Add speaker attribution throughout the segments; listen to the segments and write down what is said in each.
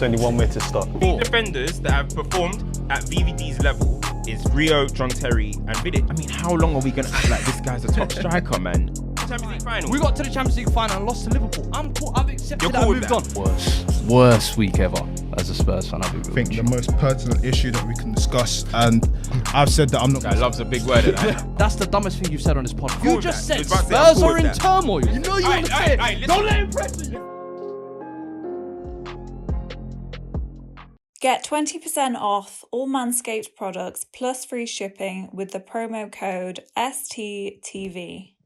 Speaker 1: There's only one way to start.
Speaker 2: The defenders that have performed at VVD's level is Rio, John Terry, and Vidic. I mean, how long are we going to act like this guy's a top striker, man? Champions League final.
Speaker 3: We got to the Champions League final and lost to Liverpool. I'm cool. I've accepted that. I moved on.
Speaker 4: Worst week ever as a Spurs fan. I
Speaker 5: think the most pertinent issue that we can discuss, and I've said that I'm not.
Speaker 2: Guy loves a big word.
Speaker 3: That's the dumbest thing you've said on this podcast. You just said
Speaker 2: Spurs
Speaker 3: are in turmoil. You know you want to say it. Don't let him press you.
Speaker 6: Get 20% off all Manscaped products plus free shipping with the promo code STTV.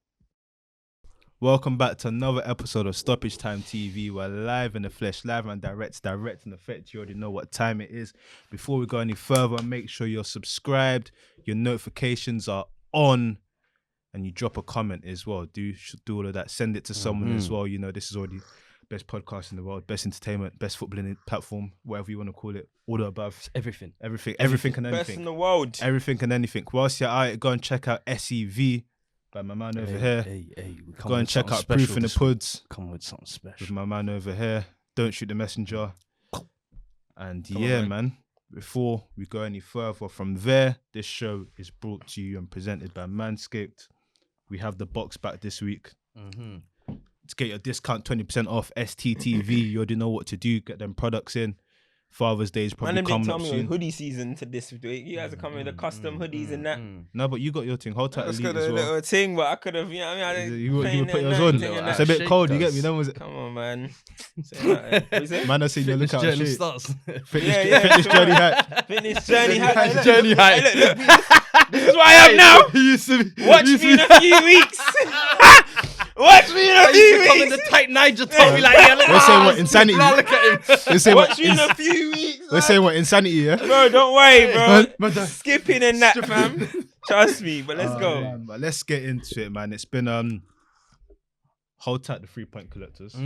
Speaker 5: Welcome back to another episode of Stoppage Time TV. We're live in the flesh, live and direct in effect. You already know what time it is. Before we go any further, make sure you're subscribed, your notifications are on, and you drop a comment as well. Do all of that. Send it to someone as well. You know, this is already best podcast in the world, best entertainment, best footballing platform, whatever you want to call it. All the above.
Speaker 3: Everything
Speaker 5: and anything.
Speaker 2: Best in the world.
Speaker 5: Everything and anything. Whilst you're out, go and check out SEV. By my man over here. Go and check out Proof in the Puds.
Speaker 4: Come with something special.
Speaker 5: With my man over here. Don't Shoot the Messenger. And man, before we go any further from there, this show is brought to you and presented by Manscaped. We have the box back this week. To get your discount 20% off STTV, you already know what to do. Get them products in. Father's Day is probably coming up soon.
Speaker 2: Tell me hoodie season to this week. You guys are coming with the custom hoodies and that.
Speaker 5: No, but you got your thing. Hold tight elite as well.
Speaker 2: Little thing, but I could have, you know what I mean?
Speaker 5: You put yours on. It's a bit cold, you get me?
Speaker 2: Come on, man.
Speaker 5: Man, I seen you look out of shape.
Speaker 2: Fitness
Speaker 5: journey hat.
Speaker 2: Fitness journey hat.
Speaker 5: Journey hat.
Speaker 2: This is what I am now. Watch me in a few weeks. Watch me in a few weeks.
Speaker 3: Come in the tight Niger top.
Speaker 5: We're saying what, insanity?
Speaker 3: Look at him.
Speaker 2: Watch me in a few weeks.
Speaker 5: We're saying what, insanity, yeah?
Speaker 2: Bro, don't worry, bro. Skipping and that, fam. Trust me, but let's go.
Speaker 5: Man, but let's get into it, man. It's been hold tight the 3-point collectors.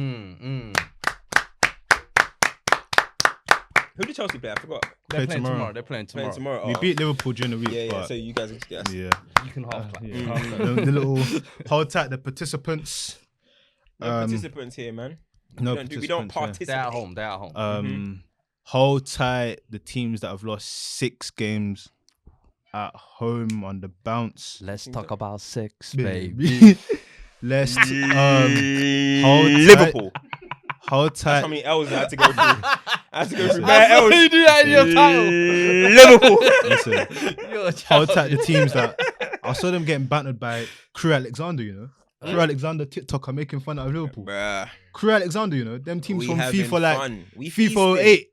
Speaker 2: Who did Chelsea play? I forgot.
Speaker 3: They're playing tomorrow.
Speaker 5: We beat Liverpool during the week.
Speaker 2: Yeah. So you guys guess.
Speaker 5: Yeah.
Speaker 3: You can half clap.
Speaker 5: The little hold tight the participants.
Speaker 2: No participants here, man. We don't participate.
Speaker 3: They're at home.
Speaker 5: Hold tight the teams that have lost 6 games at home on the bounce.
Speaker 3: Let's talk about 6, baby.
Speaker 5: Let's hold
Speaker 2: Liverpool.
Speaker 5: Hold tight.
Speaker 2: That's how many L's I had to go through. I had to go through bare L's.
Speaker 3: You do that in your title.
Speaker 2: Liverpool.
Speaker 5: Listen, hold tight the teams that I saw them getting bantered by Crew Alexander, you know. Crew Alexander TikToker making fun of Liverpool.
Speaker 2: Bruh.
Speaker 5: Crew Alexander, you know, them teams from FIFA
Speaker 2: fun.
Speaker 5: FIFA 8.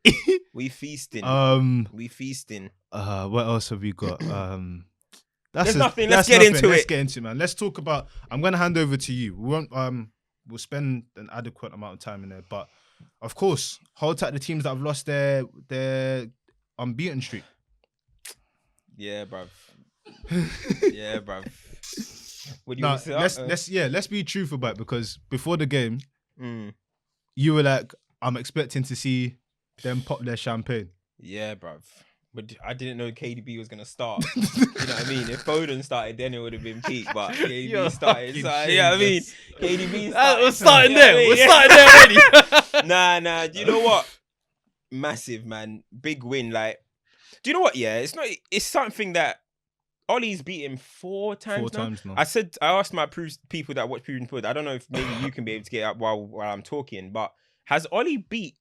Speaker 2: We feasting.
Speaker 5: We
Speaker 2: feasting.
Speaker 5: What else have we got?
Speaker 2: There's nothing. Let's get into
Speaker 5: it, man. Let's talk about. I'm gonna hand over to you. We won't. We'll spend an adequate amount of time in there, but of course, hold tight the teams that have lost their unbeaten streak.
Speaker 2: Yeah, bruv. What do you
Speaker 5: let's be truthful about it, because before the game, you were like, I'm expecting to see them pop their champagne.
Speaker 2: Yeah, bruv. But I didn't know KDB was going to start. You know what I mean? If Foden started, then it would have been peak. But KDB started. So, you know what I mean? KDB started.
Speaker 3: We're starting there. We're starting there already.
Speaker 2: Nah. Do you know what? Massive, man. Big win. Like, do you know what? Yeah, it's something that Ollie's beat him 4 times now. I asked my people that watch Proof Pod. I don't know if maybe you can be able to get up while I'm talking, but has Ollie beat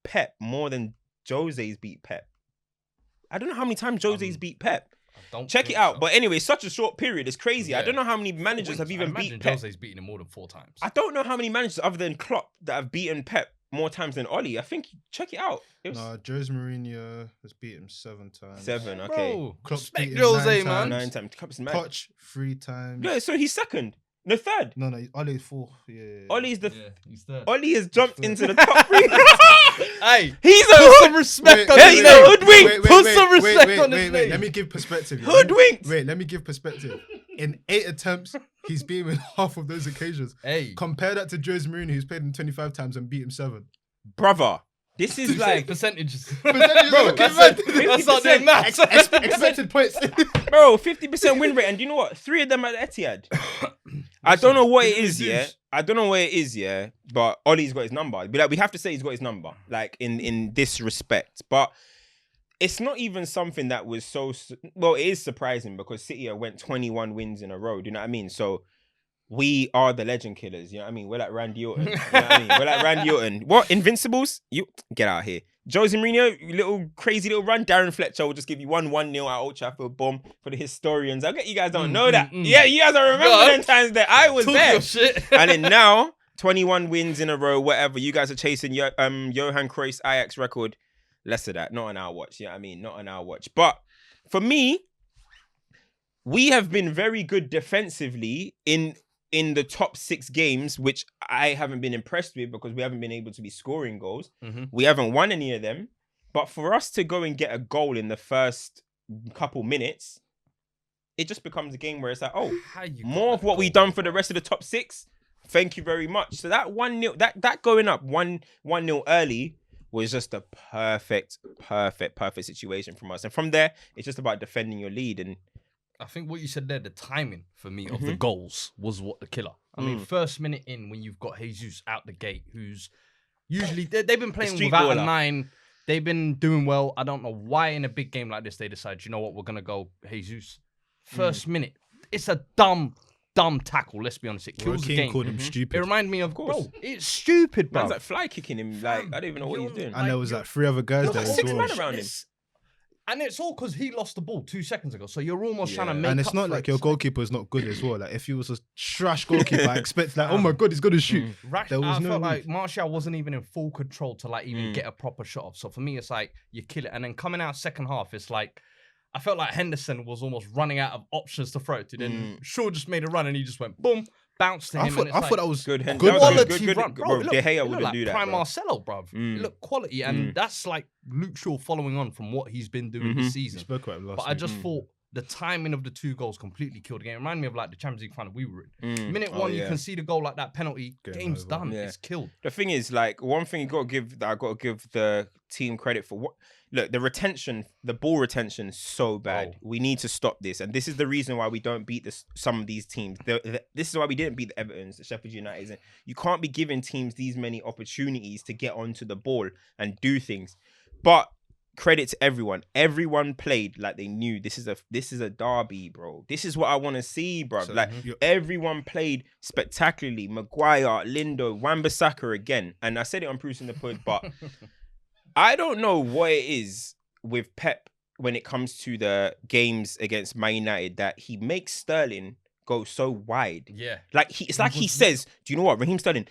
Speaker 2: Pep more than Jose's beat Pep? I don't know how many times Jose's beat Pep. Check it out. So. But anyway, such a short period. It's crazy. Yeah. I don't know how many managers have even beat Pep.
Speaker 3: Jose's beaten him more than 4 times.
Speaker 2: I don't know how many managers other than Klopp that have beaten Pep more times than Ollie. I think, check it out.
Speaker 5: Jose Mourinho has beat him 7 times.
Speaker 2: 7, okay.
Speaker 5: Bro, Klopp's beat him
Speaker 3: Jose,
Speaker 5: 9
Speaker 2: 9 times.
Speaker 5: Poch 3 times.
Speaker 2: Yeah, so he's second. No, third.
Speaker 5: No, Ollie's 4th. Yeah.
Speaker 2: Ollie's
Speaker 3: he's third.
Speaker 2: Ollie has jumped into the top 3.
Speaker 3: Hey,
Speaker 2: he's
Speaker 3: put some respect on his name.
Speaker 2: Hoodwink.
Speaker 3: Put some respect on his name.
Speaker 5: Let me give perspective.
Speaker 2: Hoodwinked.
Speaker 5: Let me give perspective. In 8 attempts, he's beat him in half of those occasions.
Speaker 3: Hey,
Speaker 5: compare that to Jose Mourinho, who's played him 25 times and beat him 7.
Speaker 2: Brother. This is like
Speaker 3: percentages.
Speaker 5: Bro,
Speaker 3: that's not doing maths.
Speaker 5: Expected points.
Speaker 2: Bro, 50% win rate. And do you know what? 3 of them at the Etihad. I don't know what it is, yeah. I don't know where it is, yeah, but Ollie's got his number. We have to say he's got his number, like in this respect. But it's not even something that was so... Well, it is surprising because City went 21 wins in a row. Do you know what I mean? So we are the legend killers. You know what I mean? We're like Randy Orton. You know what I mean? We're like Randy Orton. What? Invincibles? You get out of here. Jose Mourinho, little crazy little run. Darren Fletcher will just give you 1-0 at Old Trafford. Bomb for the historians. I get you guys don't know that. Yeah, you guys don't remember them times that I was there. And then now, 21 wins in a row, whatever. You guys are chasing Johan Cruyff's Ajax record. Less of that. Not on our watch. You know what I mean? Not on our watch. But for me, we have been very good defensively in the top 6 games, which I haven't been impressed with because we haven't been able to be scoring goals. We haven't won any of them. But for us to go and get a goal in the first couple minutes, it just becomes a game where it's like, oh, more of what we've done for the rest of the top 6. Thank you very much. So that 1-0, that going up 1-0 early was just a perfect situation from us. And from there, it's just about defending your lead. And
Speaker 3: I think what you said there, the timing for me of the goals was what the killer. I mean, first minute in when you've got Jesus out the gate, who's usually they've been playing without a 9. They've been doing well. I don't know why in a big game like this they decide, you know what, we're gonna go Jesus. First minute, it's a dumb tackle. Let's be honest, it kills the game.
Speaker 5: Called him stupid.
Speaker 3: It reminded me of bro. It's stupid, bro.
Speaker 2: Man's like fly kicking him. Like I don't even know what he's doing.
Speaker 5: And there was like 3 other guys there.
Speaker 2: 6 men around him.
Speaker 3: And it's all because he lost the ball 2 seconds ago. So you're almost trying to make
Speaker 5: And it's not like your goalkeeper is not good as well. Like if he was a trash goalkeeper, I expect like, oh my God, he's going to shoot. There was
Speaker 3: I
Speaker 5: no
Speaker 3: felt like Martial wasn't even in full control to like even get a proper shot off. So for me, it's like you kill it. And then coming out second half, it's like, I felt like Henderson was almost running out of options to throw to. Then Shaw just made a run and he just went boom, bounced to him.
Speaker 5: I thought that was
Speaker 2: good.
Speaker 5: Good
Speaker 3: quality run.
Speaker 2: Bro, De Gea wouldn't
Speaker 3: like
Speaker 2: do that.
Speaker 3: Prime Marcelo, bruv. It looked quality. And that's like Luke Shaw following on from what he's been doing this season.
Speaker 5: spoke about him last
Speaker 3: But I just thought the timing of the 2 goals completely killed the game. It reminded me of like the Champions League final we were in. Minute 1, you can see the goal like that, penalty, game's done. It's killed.
Speaker 2: The thing is, like, one thing I got to give the team credit for. Look, the ball retention is so bad. We need to stop this. And this is the reason why we don't beat some of these teams. This is why we didn't beat the Evertons, the Sheffield United. You can't be giving teams these many opportunities to get onto the ball and do things. But credit to everyone. Everyone played like they knew this is a derby, bro. This is what I want to see, bro. So, like everyone played spectacularly. Maguire, Lindo, Wan-Bissaka again. And I said it on Bruce in the Pod, but I don't know what it is with Pep when it comes to the games against Man United that he makes Sterling go so wide.
Speaker 3: Yeah.
Speaker 2: Like it's like he says, do you know what, Raheem Sterling,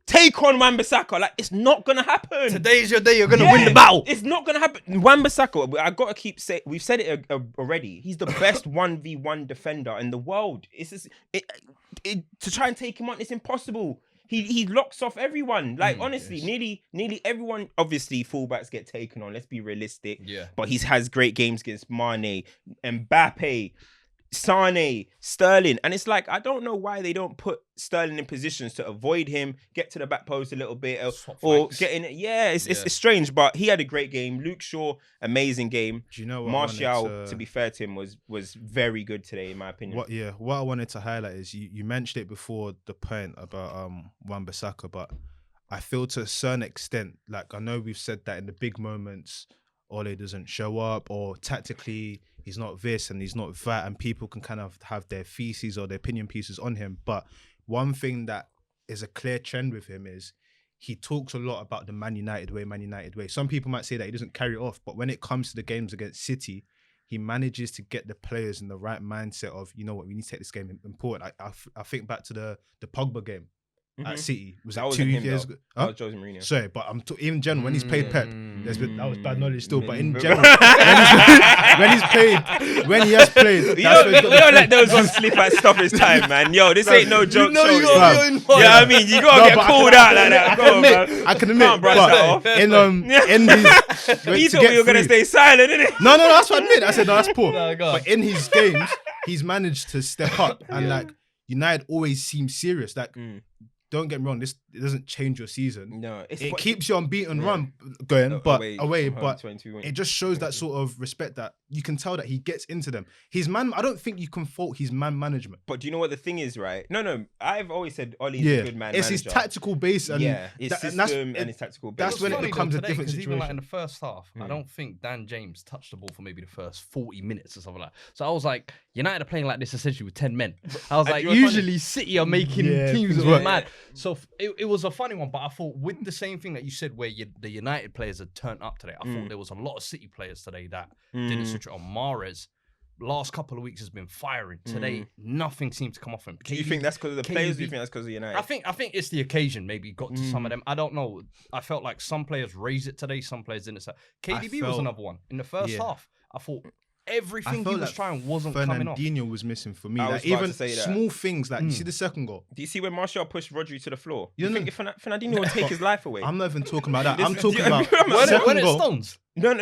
Speaker 2: take on Wan-Bissaka. Like, it's not going to happen.
Speaker 3: Today's your day. You're going to win the battle.
Speaker 2: It's not going to happen. Wan-Bissaka, I got to keep saying, we've said it already. He's the best 1v1 defender in the world. It's just, to try and take him on, it's impossible. He locks off everyone. Like, honestly, nearly everyone, obviously, fullbacks get taken on. Let's be realistic.
Speaker 3: Yeah.
Speaker 2: But he has great games against Mane, Mbappe, Sane, Sterling. And it's like, I don't know why they don't put Sterling in positions to avoid him, get to the back post a little bit, or get in it. Yeah, it's strange, but he had a great game. Luke Shaw, amazing game.
Speaker 5: Do you know what
Speaker 2: Martial, to be fair to him, was very good today, in my opinion.
Speaker 5: What I wanted to highlight is you mentioned it before the point about Wan-Bissaka, but I feel to a certain extent, like I know we've said that in the big moments, Ole doesn't show up, or tactically he's not this and he's not that, and people can kind of have their theses or their opinion pieces on him. But one thing that is a clear trend with him is he talks a lot about the Man United way. Some people might say that he doesn't carry it off, but when it comes to the games against City, he manages to get the players in the right mindset of, you know what, we need to take this game important. I think back to the Pogba game at City. Was that 2 years ago?
Speaker 2: That was Jose Mourinho.
Speaker 5: Sorry, but even in general, when he's played Pep, that was bad knowledge still, but in general, when he has played,
Speaker 2: we don't let those ones slip at stoppage time, man. Yo, this ain't no joke show. Yeah, I mean, you gotta get called out like that.
Speaker 5: I can admit, but in these,
Speaker 2: he thought we were gonna stay silent, innit?
Speaker 5: No, that's what I admit. I said, no, that's poor. But in his games, he's managed to step up, and like United always seem serious. Like, don't get me wrong, it doesn't change your season.
Speaker 2: No,
Speaker 5: it keeps you unbeaten run going, but away. But
Speaker 2: 22
Speaker 5: it just shows that sort of respect that you can tell that he gets into them. His man, I don't think you can fault his man management.
Speaker 2: But do you know what the thing is, right? No. I've always said Ollie's a good man.
Speaker 5: It's
Speaker 2: manager.
Speaker 5: his tactical base and
Speaker 2: his system and his tactical base.
Speaker 5: That's when it becomes a different situation.
Speaker 3: Even like in the first half, I don't think Dan James touched the ball for maybe the first 40 minutes or something like that. So I was like, United are playing like this essentially with 10 men. I was like, usually City are making teams look mad. So it was a funny one, but I thought with the same thing that you said where the United players had turned up today, I thought there was a lot of City players today that didn't switch it on. Mahrez, last couple of weeks has been firing. Today, nothing seemed to come off him.
Speaker 2: Do you think that's because of the players? Or do you think that's because of United?
Speaker 3: I think it's the occasion. Maybe got to some of them. I don't know. I felt like some players raised it today, some players didn't. KDB was another one in the first half. I thought everything he was trying wasn't coming off.
Speaker 5: Fernandinho was missing for me. Like, even small things like you see the second goal.
Speaker 2: Do you see when Martial pushed Rodri to the floor? You think if Fernandinho would take his life away?
Speaker 5: I'm not even talking about that. I'm talking about
Speaker 3: when it Stones.
Speaker 2: No.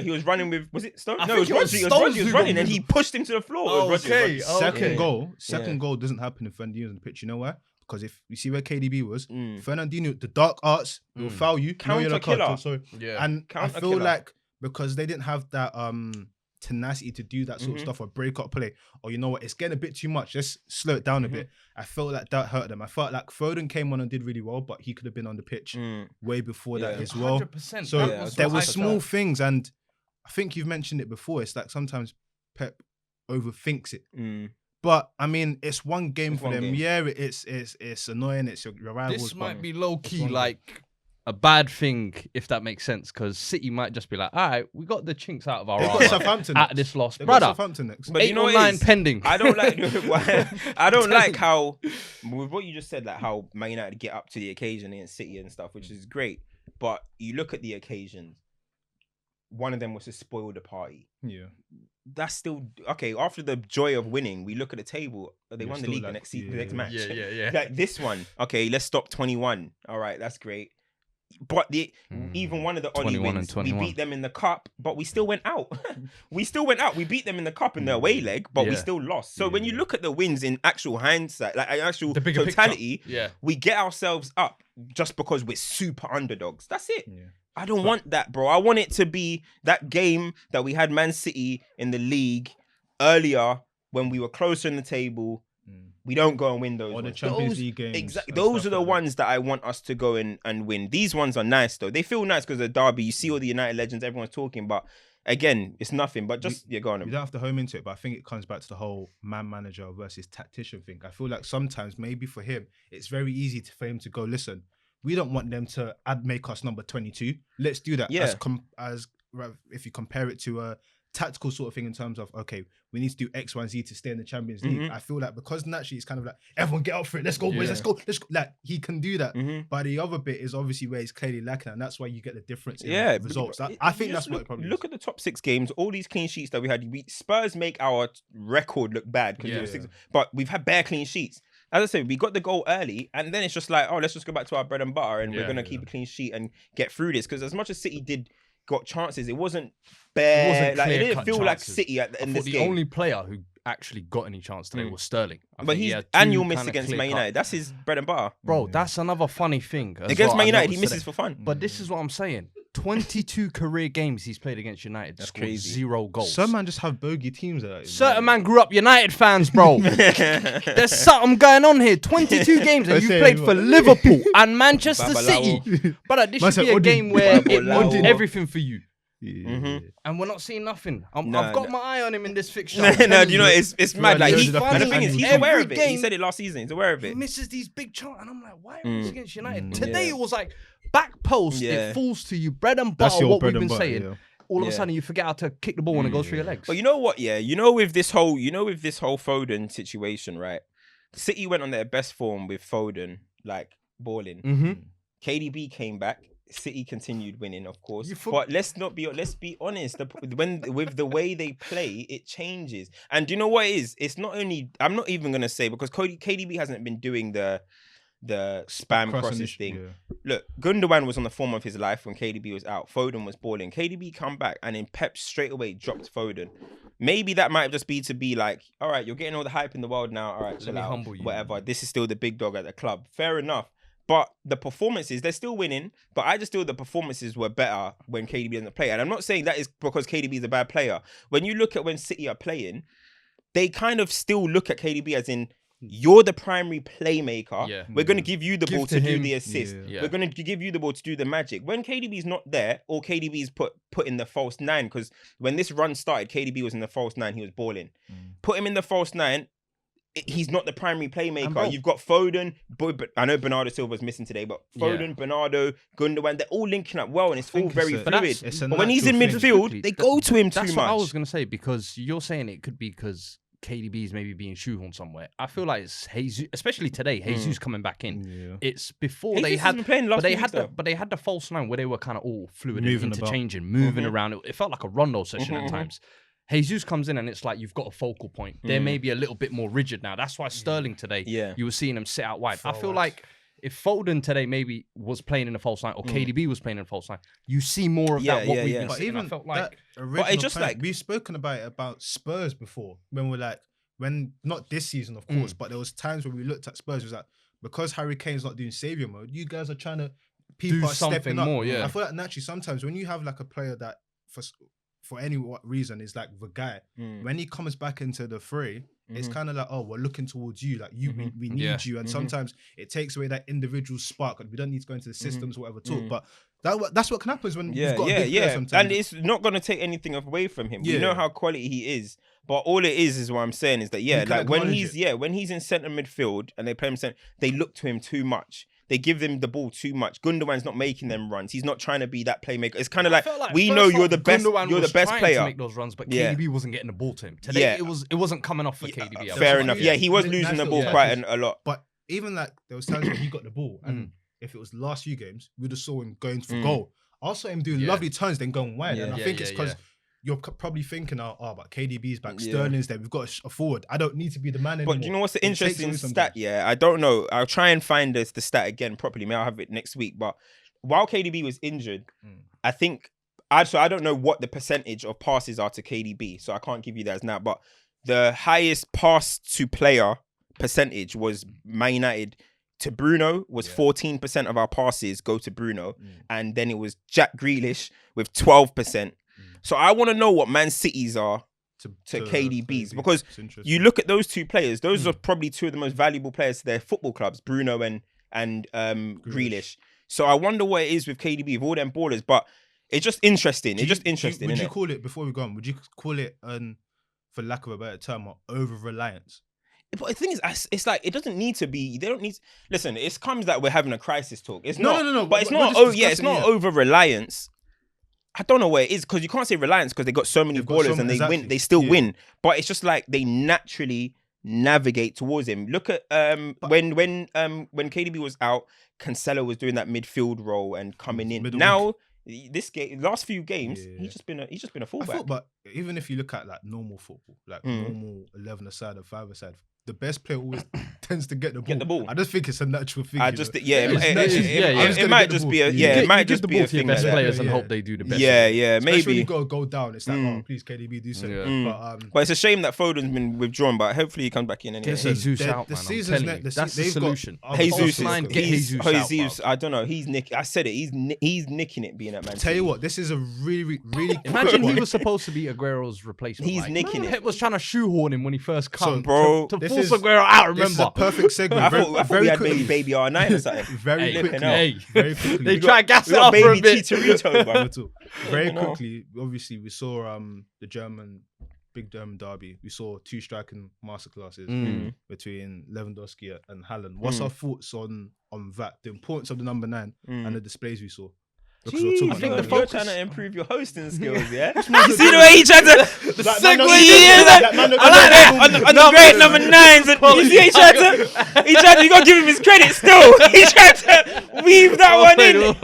Speaker 2: He was running with. Was it Stones? No, it was Rodri. Rodri was running and he pushed him to the floor.
Speaker 3: Okay.
Speaker 5: Second goal doesn't happen if Fernandinho's on the pitch. You know why? Because if you see where KDB was, Fernandinho, the dark arts will foul you.
Speaker 2: Counter killer.
Speaker 5: And I feel like because they didn't have that tenacity to do that sort of stuff or break up play, or you know what, it's getting a bit too much. Let's slow it down a bit. I felt like that hurt them. I felt like Foden came on and did really well, but he could have been on the pitch way before that as well.
Speaker 3: 100%.
Speaker 5: So there were small things, and I think you've mentioned it before. It's like sometimes Pep overthinks it. But I mean, it's one game for them. Yeah, it's annoying. It's your rivals.
Speaker 3: This might be low key like a bad thing, if that makes sense, because City might just be like, all right, we got the chinks out of our armor
Speaker 5: Southampton
Speaker 3: at this loss, brother.
Speaker 5: Southampton next.
Speaker 2: But
Speaker 3: 8 or 9 pending.
Speaker 2: I don't like how with what you just said, like how Man United get up to the occasion against City and stuff, which is great. But you look at the occasions. One of them was to spoil the party.
Speaker 5: Yeah.
Speaker 2: That's still okay. After the joy of winning, we look at the table. They won the league the next match.
Speaker 3: Yeah.
Speaker 2: Like this one, okay, let's stop 21. All right, that's great. But even one of the Ollie wins, we beat them in the cup, but we still went out. We beat them in the cup in the away leg, but we still lost. So when you look at the wins in actual hindsight, like actual totality, we get ourselves up just because we're super underdogs. That's it. Yeah. I don't want that, bro. I want it to be that game that we had Man City in the league earlier when we were closer in the table. We don't go and win those.
Speaker 5: Or the Champions League games.
Speaker 2: Exactly. Those are the ones that I want us to go in and win. These ones are nice, though. They feel nice because of Derby. You see all the United legends everyone's talking about. Again, it's nothing, but just, go on.
Speaker 5: You don't have to home into it, but I think it comes back to the whole man manager versus tactician thing. I feel like sometimes, maybe for him, it's very easy for him to go, listen, we don't want them to make us number 22. Let's do that.
Speaker 2: Yeah.
Speaker 5: As if you compare it to a tactical sort of thing in terms of, okay, we need to do X, Y, and Z to stay in the Champions League. I feel like because naturally it's kind of like, everyone get up for it. Let's go, boys. Let's go. Like, he can do that. But the other bit is obviously where he's clearly lacking, and that's why you get the difference in results. I think that's what it probably
Speaker 2: look
Speaker 5: is.
Speaker 2: At the top 6 games, all these clean sheets that we had. Spurs make our record look bad but we've had bare clean sheets. As I said, we got the goal early, and then it's just like, oh, let's just go back to our bread and butter, and we're going to keep a clean sheet and get through this. Because as much as City got chances, it wasn't bare. It didn't feel like City in this game.
Speaker 3: The only player who actually got any chance today was Sterling.
Speaker 2: But he's annual miss against Man United. That's his bread and butter.
Speaker 3: Bro, that's another funny thing.
Speaker 2: Against Man United, he misses for fun.
Speaker 3: But this is what I'm saying. 22 career games he's played against United. That's scored crazy. 0 goals.
Speaker 5: Some man just have bogey teams.
Speaker 3: Certain man grew up United fans, bro. There's something going on here. 22 games and you played for Liverpool and Manchester City. But this should be a game where it wanted everything for you. And we're not seeing nothing. I've got my eye on him in this fixture.
Speaker 2: No, you know, it's mad. Like, and the thing is, he's aware of it. He said it last season. He's aware of it.
Speaker 3: He misses these big chances, and I'm like, why are we against United? Today it was like back post. It falls to you, bread and butter. What we've been saying. All of a sudden, you forget how to kick the ball when it goes through your legs.
Speaker 2: But you know what? Yeah, with this whole Foden situation, right? City went on their best form with Foden, like balling. KDB came back. City continued winning, of course, but let's be honest. With the way they play, it changes. And do you know what it is? It's not only. I'm not even gonna say because KDB hasn't been doing the spam crosses thing. Look, Gundogan was on the form of his life when KDB was out. Foden was balling. KDB come back and then Pep straight away dropped Foden. Maybe that might just be to be like, all right, you're getting all the hype in the world now. All right, chill out. Humble you. Whatever. This is still the big dog at the club. Fair enough. But the performances, they're still winning. But I just feel the performances were better when KDB doesn't play. And I'm not saying that is because KDB is a bad player. When you look at when City are playing, they kind of still look at KDB as in, you're the primary playmaker. Yeah. We're going to give you the ball to do the assist. Yeah. We're going to give you the ball to do the magic. When KDB's not there, or KDB's put in the false 9, because when this run started, KDB was in the false 9. He was balling. Put him in the false 9. He's not the primary playmaker. You've got Foden. I know Bernardo Silva's missing today, but Foden, Bernardo, Gundogan, they're all linking up well, and it's all very fluid. But when he's in midfield, they go to him too much.
Speaker 3: That's what I was going to say, because you're saying it could be because KDB is maybe being shoehorned somewhere. I feel like it's Jesus, especially today. Jesus coming back in. Yeah. It's before
Speaker 2: Jesus
Speaker 3: they had,
Speaker 2: been playing last
Speaker 3: but they had the false 9 where they were kind of all fluid and interchanging, moving around. It felt like a rondo session at times. Jesus comes in and it's like you've got a focal point. They're maybe a little bit more rigid now. That's why Sterling today, you were seeing him sit out wide. I feel like if Foden today maybe was playing in a false 9 or KDB was playing in a false 9, you see more of that. What we've been seeing. I felt like,
Speaker 5: but it's just like we've spoken about Spurs before when we're like, when not this season of course, but there was times when we looked at Spurs, it was like, because Harry Kane's not doing saviour mode, you guys are trying to
Speaker 3: do something more.
Speaker 5: I feel like naturally sometimes when you have like a player that for any reason is like the guy, when he comes back into the fray, it's kind of like, oh, we're looking towards you, like we need you, and sometimes it takes away that individual spark. We don't need to go into the systems or whatever talk, but that's what can happen when you've got a big player sometimes.
Speaker 2: And it's not going to take anything away from him. We know how quality he is, but all it is what I'm saying is that like when he's in centre midfield and they play him centre, they look to him too much. They give him the ball too much. Gundogan's not making them runs. He's not trying to be that playmaker. It's kind of like we know you're the best. You're the best player.
Speaker 3: To make those runs, but KDB wasn't getting the ball to him today. It wasn't coming off for KDB.
Speaker 2: Fair enough. Yeah, he was losing the ball quite a lot.
Speaker 5: But even like there was times when he got the ball, and if it was the last few games, we'd have saw him going for goal. I saw him doing lovely turns, then going wide, and I think it's because you're probably thinking, but KDB's back, Sterling's there, we've got a forward. I don't need to be the man anymore.
Speaker 2: But you know what's the interesting stat? Yeah, I don't know. I'll try and find the stat again properly. Maybe I'll have it next week. But while KDB was injured, I think, I don't know what the percentage of passes are to KDB, so I can't give you that as now. But the highest pass to player percentage was Man United to Bruno was 14% of our passes go to Bruno. And then it was Jack Grealish with 12%. So I want to know what Man City's are to KDB's, because you look at those two players, those are probably two of the most valuable players to their football clubs, Bruno and Grealish. So I wonder what it is with KDB, with all them ballers, but it's just interesting. It's just interesting.
Speaker 5: Would you call it, before we go on, would you call it, for lack of a better term, over-reliance?
Speaker 2: But the thing is, it's like, it doesn't need to be, they don't need to, listen, it comes that we're having a crisis talk. It's not, no. But it's not, it's not over-reliance. I don't know where it is, because you can't say reliance because they got so many ballers and they win. They still win, but it's just like they naturally navigate towards him. Look at when KDB was out, Cancelo was doing that midfield role and coming in. Now this game, last few games, he's just been a fullback.
Speaker 5: But even if you look at like normal football, like normal 11-a-side or 5-a-side, the best player always tends to get the ball. I just think it's a natural thing.
Speaker 2: It might just be a thing.
Speaker 3: Best players and hope they do the best.
Speaker 2: Maybe.
Speaker 5: Especially when you got to go down, it's like, please KDB do something.
Speaker 2: But it's a shame that Foden's been withdrawn. But hopefully he comes back in anyway.
Speaker 3: Get Jesus out, man. That's the solution.
Speaker 2: Jesus, I don't know. He's nicking. I said it. He's nicking it being at Man City.
Speaker 5: Tell you what, this is a really
Speaker 3: Imagine he was supposed to be Aguero's replacement.
Speaker 2: He's nicking it.
Speaker 3: Pep was trying to shoehorn him when he first came.
Speaker 2: Bro,
Speaker 3: force Aguero out, remember?
Speaker 5: This is a perfect segment.
Speaker 2: I thought we had maybe baby R9 or something.
Speaker 5: Very quickly.
Speaker 3: They try to gas it up for a bit.
Speaker 5: Very quickly, obviously, we saw the big German derby. We saw two striking masterclasses between Lewandowski and Haaland. What's our thoughts on that? The importance of the number 9 and the displays we saw.
Speaker 2: Jeez, I think you're trying to improve your hosting skills, yeah? You see the way he tried to segue I like that on the great number 9s. And you see he tried to, you gotta give him his credit still. He tried to weave that one in.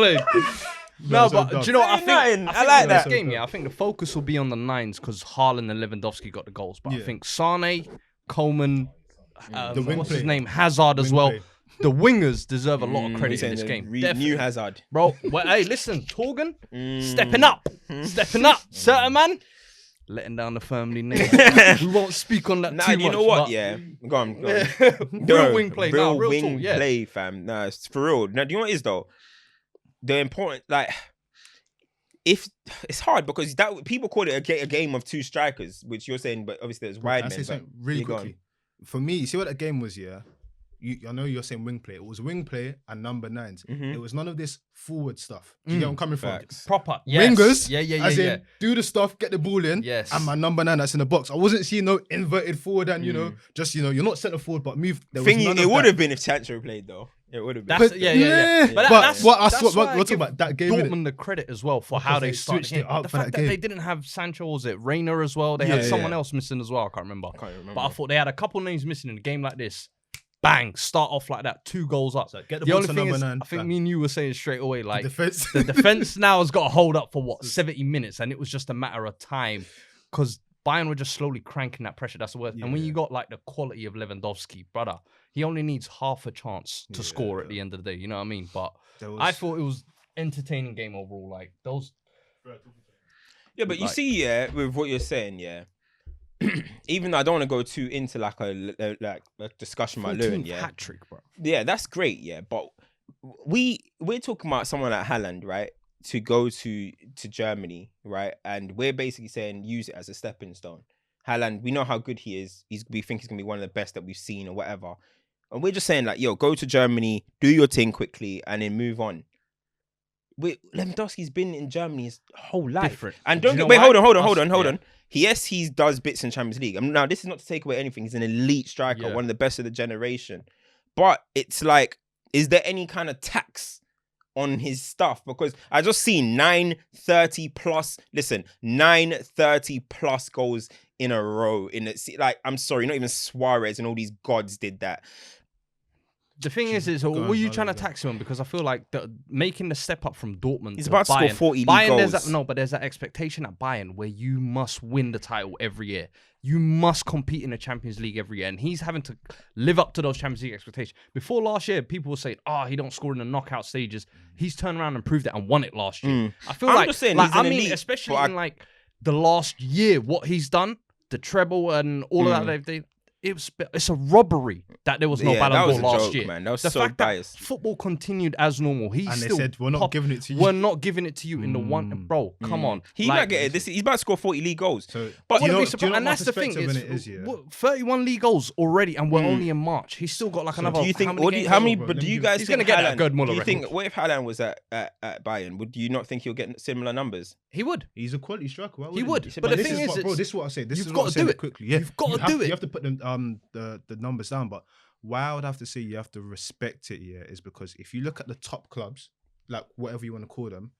Speaker 3: No, but do you know what? I think
Speaker 2: I like that
Speaker 3: game. I think the focus will be on the 9s because Haaland and Lewandowski got the goals. But I think Sane, Coleman, what's his name, Hazard as well. The wingers deserve a lot of credit in this game.
Speaker 2: New Hazard.
Speaker 3: Bro, hey, listen, Torgan, stepping up. Certain man. letting down the family name. We won't speak on that
Speaker 2: Nah,
Speaker 3: too much.
Speaker 2: you know what?
Speaker 3: but-
Speaker 2: Yeah, go on.
Speaker 3: Real wing play.
Speaker 2: Real
Speaker 3: Real
Speaker 2: wing
Speaker 3: talk, yeah.
Speaker 2: play, fam. Nah, it's for real. Now, do you know what it is though? The important, like, if it's hard because that people call it a game of two strikers, which you're saying, but obviously there's wide men.
Speaker 5: I say something really quickly. For me, you see what the game was, yeah? I know you're saying wing play. It was wing play and number 9s. It was none of this forward stuff. Do you get where I'm coming from?
Speaker 3: Proper. Yes.
Speaker 5: Wingers,
Speaker 3: Yeah.
Speaker 5: in, do the stuff, get the ball in,
Speaker 3: Yes.
Speaker 5: and my number 9 that's in the box. I wasn't seeing no inverted forward and, just, you're not centre forward, but move. There was none of
Speaker 2: it would
Speaker 5: that.
Speaker 2: have been if Sancho played, though. It would have been.
Speaker 3: That's, yeah.
Speaker 5: But
Speaker 3: that's
Speaker 5: what
Speaker 3: why
Speaker 5: we're
Speaker 3: I
Speaker 5: talking
Speaker 3: give
Speaker 5: about that game.
Speaker 3: Dortmund the credit as well for how they started
Speaker 5: switched it up
Speaker 3: the
Speaker 5: for
Speaker 3: fact
Speaker 5: that
Speaker 3: that they
Speaker 5: game.
Speaker 3: didn't have Sancho, was it Reina as well? They had someone else missing as well. I can't remember. But I thought they had a couple names missing in a game like this. Bang! Start off like that, 2 goals up.
Speaker 5: So get the
Speaker 3: The
Speaker 5: ball
Speaker 3: only
Speaker 5: to
Speaker 3: thing
Speaker 5: number
Speaker 3: is,
Speaker 5: 9.
Speaker 3: I think me and you were saying straight away, like
Speaker 5: defense.
Speaker 3: the defense now has got to hold up for what 70 minutes, and it was just a matter of time because Bayern were just slowly cranking that pressure. That's the word. And when you got like the quality of Lewandowski, brother, he only needs half a chance to score at the end of the day. You know what I mean? But I thought it was entertaining game overall. Like those.
Speaker 2: Yeah, but you see, with what you're saying, even though I don't want to go too into like a discussion about Lewin,
Speaker 3: hat trick, bro.
Speaker 2: Yeah, that's great, but we're talking about someone like Haaland, right? To go to Germany, right? And we're basically saying use it as a stepping stone. Haaland, we know how good he is. We think he's gonna be one of the best that we've seen or whatever. And we're just saying like, yo, go to Germany, do your thing quickly, and then move on. Lewandowski's been in Germany his whole life.
Speaker 3: Different.
Speaker 2: And
Speaker 3: Do you know
Speaker 2: wait,
Speaker 3: why?
Speaker 2: hold on. Yes, he does bits in Champions League. Now, this is not to take away anything. He's an elite striker, one of the best of the generation. But it's like, is there any kind of tax on his stuff? Because I just seen 930 plus goals in a row. Like, I'm sorry, not even Suarez and all these gods did that.
Speaker 3: The thing is were you trying to tax him? Because I feel like making the step up from Dortmund
Speaker 2: He's
Speaker 3: to
Speaker 2: about to
Speaker 3: Bayern,
Speaker 2: score 40 league
Speaker 3: Bayern,
Speaker 2: goals.
Speaker 3: but there's that expectation at Bayern where you must win the title every year. You must compete in the Champions League every year. And he's having to live up to those Champions League expectations. Before last year, people were saying, he don't score in the knockout stages. He's turned around and proved it and won it last year. I feel
Speaker 2: I'm just saying he's an elite,
Speaker 3: especially in like the last year, what he's done, the treble and all of that, it's a robbery that there was no Ballon d'Or last year.
Speaker 2: Man. That was
Speaker 3: the
Speaker 2: so
Speaker 3: fact
Speaker 2: biased.
Speaker 3: that football continued as normal.
Speaker 5: And they said, we're not giving it to you.
Speaker 3: We're not giving it to you in the one. Bro, come on.
Speaker 2: He might get it. He's about to score 40 league goals.
Speaker 3: But and that's the thing. It's 31 league goals already, and we're only in March. He's still got like another.
Speaker 2: Do you think? But do you guys?
Speaker 3: He's going to get that Gerd Muller
Speaker 2: Do you
Speaker 3: record.
Speaker 2: think? What if Haaland was at Bayern? Would you not think he'll get similar numbers?
Speaker 3: He would.
Speaker 5: He's a quality striker.
Speaker 3: He would. But the thing is,
Speaker 5: bro, this is what I say.
Speaker 3: you've got to do it
Speaker 5: quickly. Yeah,
Speaker 3: you've got to do it.
Speaker 5: You have to put the numbers down, but why I would have to say you have to respect it, is because if you look at the top clubs, like whatever you want to call them,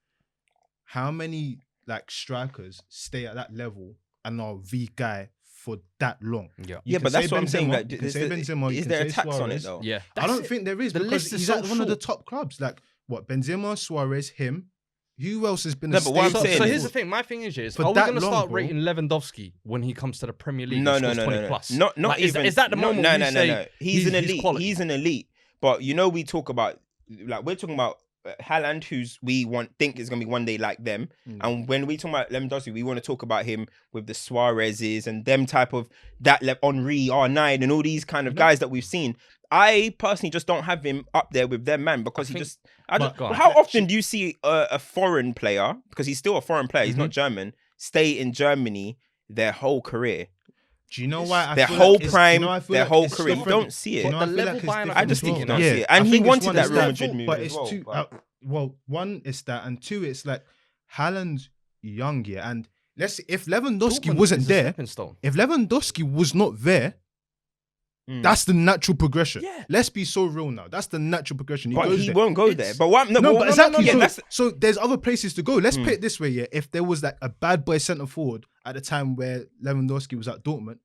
Speaker 5: how many like strikers stay at that level and are the guy for that long?
Speaker 2: But that's what I'm saying. Like,
Speaker 5: is
Speaker 2: there a tax on it though?
Speaker 3: Yeah,
Speaker 5: I don't think there is, because he's at one of the top clubs. Like what, Benzema, Suarez, him. Who else has been?
Speaker 2: But what I'm saying
Speaker 3: so here's the thing. My thing is are we going to start rating Lewandowski when he comes to the Premier League?
Speaker 2: No.
Speaker 3: 20 plus?
Speaker 2: Not
Speaker 3: like,
Speaker 2: even.
Speaker 3: Is that the moment?
Speaker 2: No. He's an elite. He's an elite. But we talk about we're talking about Haaland, who's think is going to be one day like them. And when we talk about Lewandowski, we want to talk about him with the Suarez's and them type of Henry, R9, and all these kind of guys that we've seen. I personally just don't have him up there with them, man, because how often do you see a foreign player, because he's still a foreign player, he's not German, stay in Germany their whole career?
Speaker 5: Do you know why?
Speaker 2: Their whole prime, their whole career. You don't see it. I just think you don't see it. And he wanted that Real Madrid move.
Speaker 5: But it's two. Well, one is that, and two, it's like Haaland's young, and if Lewandowski wasn't there, if Lewandowski was not there, that's the natural progression. Yeah. Let's be so real now. That's the natural progression.
Speaker 2: He won't go there. But what?
Speaker 5: Exactly. So there's other places to go. Let's put it this way. Yeah, if there was like a bad boy centre forward at the time where Lewandowski was at Dortmund,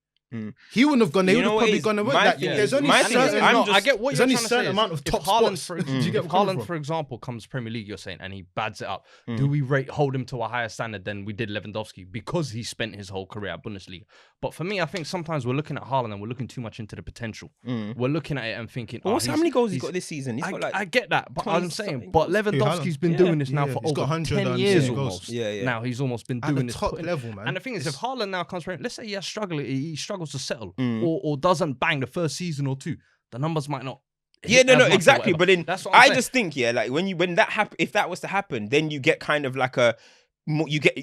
Speaker 5: he wouldn't have gone. They
Speaker 2: You
Speaker 5: would have
Speaker 2: know what
Speaker 5: probably
Speaker 2: it is?
Speaker 5: gone.
Speaker 2: My
Speaker 5: Like,
Speaker 2: thing is-
Speaker 5: there's only
Speaker 2: my thing is,
Speaker 5: certain.
Speaker 3: I get what
Speaker 5: There's
Speaker 3: you're
Speaker 5: only
Speaker 3: trying to
Speaker 5: certain
Speaker 3: say
Speaker 5: amount
Speaker 3: is,
Speaker 5: of
Speaker 3: if
Speaker 5: top
Speaker 3: Haaland,
Speaker 5: spots. Do you get
Speaker 3: if
Speaker 5: what I'm coming
Speaker 3: Haaland,
Speaker 5: from?
Speaker 3: for example, comes Premier League, you're saying, and he bads it up, do we hold him to a higher standard than we did Lewandowski because he spent his whole career at Bundesliga? But for me, I think sometimes we're looking at Haaland and we're looking too much into the potential. We're looking at it and thinking,
Speaker 2: How many goals he's got this season? He's got like
Speaker 3: I get that, but I'm
Speaker 2: 20-something
Speaker 3: saying, but Lewandowski's been doing this now for
Speaker 5: He's got
Speaker 3: over
Speaker 5: 100
Speaker 3: 10
Speaker 5: and
Speaker 3: years
Speaker 5: goals.
Speaker 3: almost.
Speaker 2: Yeah.
Speaker 3: Now he's almost been
Speaker 5: At
Speaker 3: doing
Speaker 5: the
Speaker 3: this
Speaker 5: top level, man.
Speaker 3: And the thing is, if Haaland now comes from, let's say he struggles to settle or doesn't bang the first season or two, the numbers might not.
Speaker 2: Yeah, no, exactly. But then
Speaker 3: that's what I'm saying.
Speaker 2: just think, like when that if that was to happen, then you get kind of like you get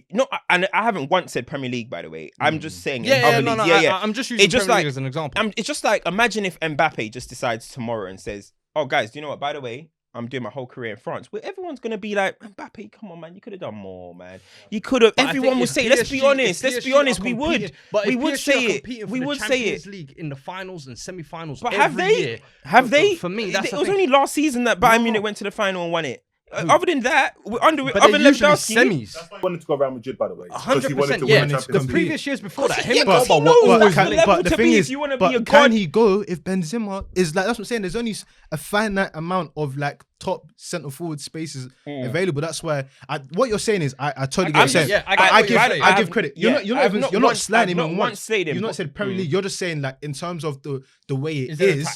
Speaker 2: and I haven't once said Premier League, by the way. I'm just saying,
Speaker 3: I'm just using
Speaker 2: just
Speaker 3: Premier
Speaker 2: like
Speaker 3: League as an example.
Speaker 2: It's just like, imagine if Mbappe just decides tomorrow and says, "Oh, guys, do you know what? By the way, I'm doing my whole career in France." Well, everyone's gonna be like, "Mbappe, come on, man, you could have done more, man. You could have." Everyone will say, "Let's be honest. Let's be honest. We would. We would say it. We would say it."
Speaker 3: League in the finals and semi-finals.
Speaker 2: But
Speaker 3: every
Speaker 2: have they?
Speaker 3: For me, that's
Speaker 2: it was only last season that Bayern Munich went to the final and won it. Other than that, other than Lewandowski,
Speaker 3: semis.
Speaker 1: That's why he wanted to go Real Madrid, by the way.
Speaker 3: 100%.
Speaker 1: Yeah,
Speaker 3: The previous years before that, him and
Speaker 2: but
Speaker 3: Pogba
Speaker 2: knows
Speaker 3: were
Speaker 2: the
Speaker 3: always
Speaker 2: level
Speaker 3: linked.
Speaker 5: the
Speaker 2: to
Speaker 5: thing
Speaker 2: be
Speaker 5: is,
Speaker 2: if you want to
Speaker 5: but
Speaker 2: be a
Speaker 5: can
Speaker 2: god.
Speaker 5: he go if Benzema is like? That's what I'm saying. There's only a finite amount of like top centre forward spaces available. That's why what you're saying is I totally get what you're saying.
Speaker 3: Yeah, I
Speaker 5: give credit. You're not slandering him once. You've not said Premier League. You're just saying like in terms of the way it is.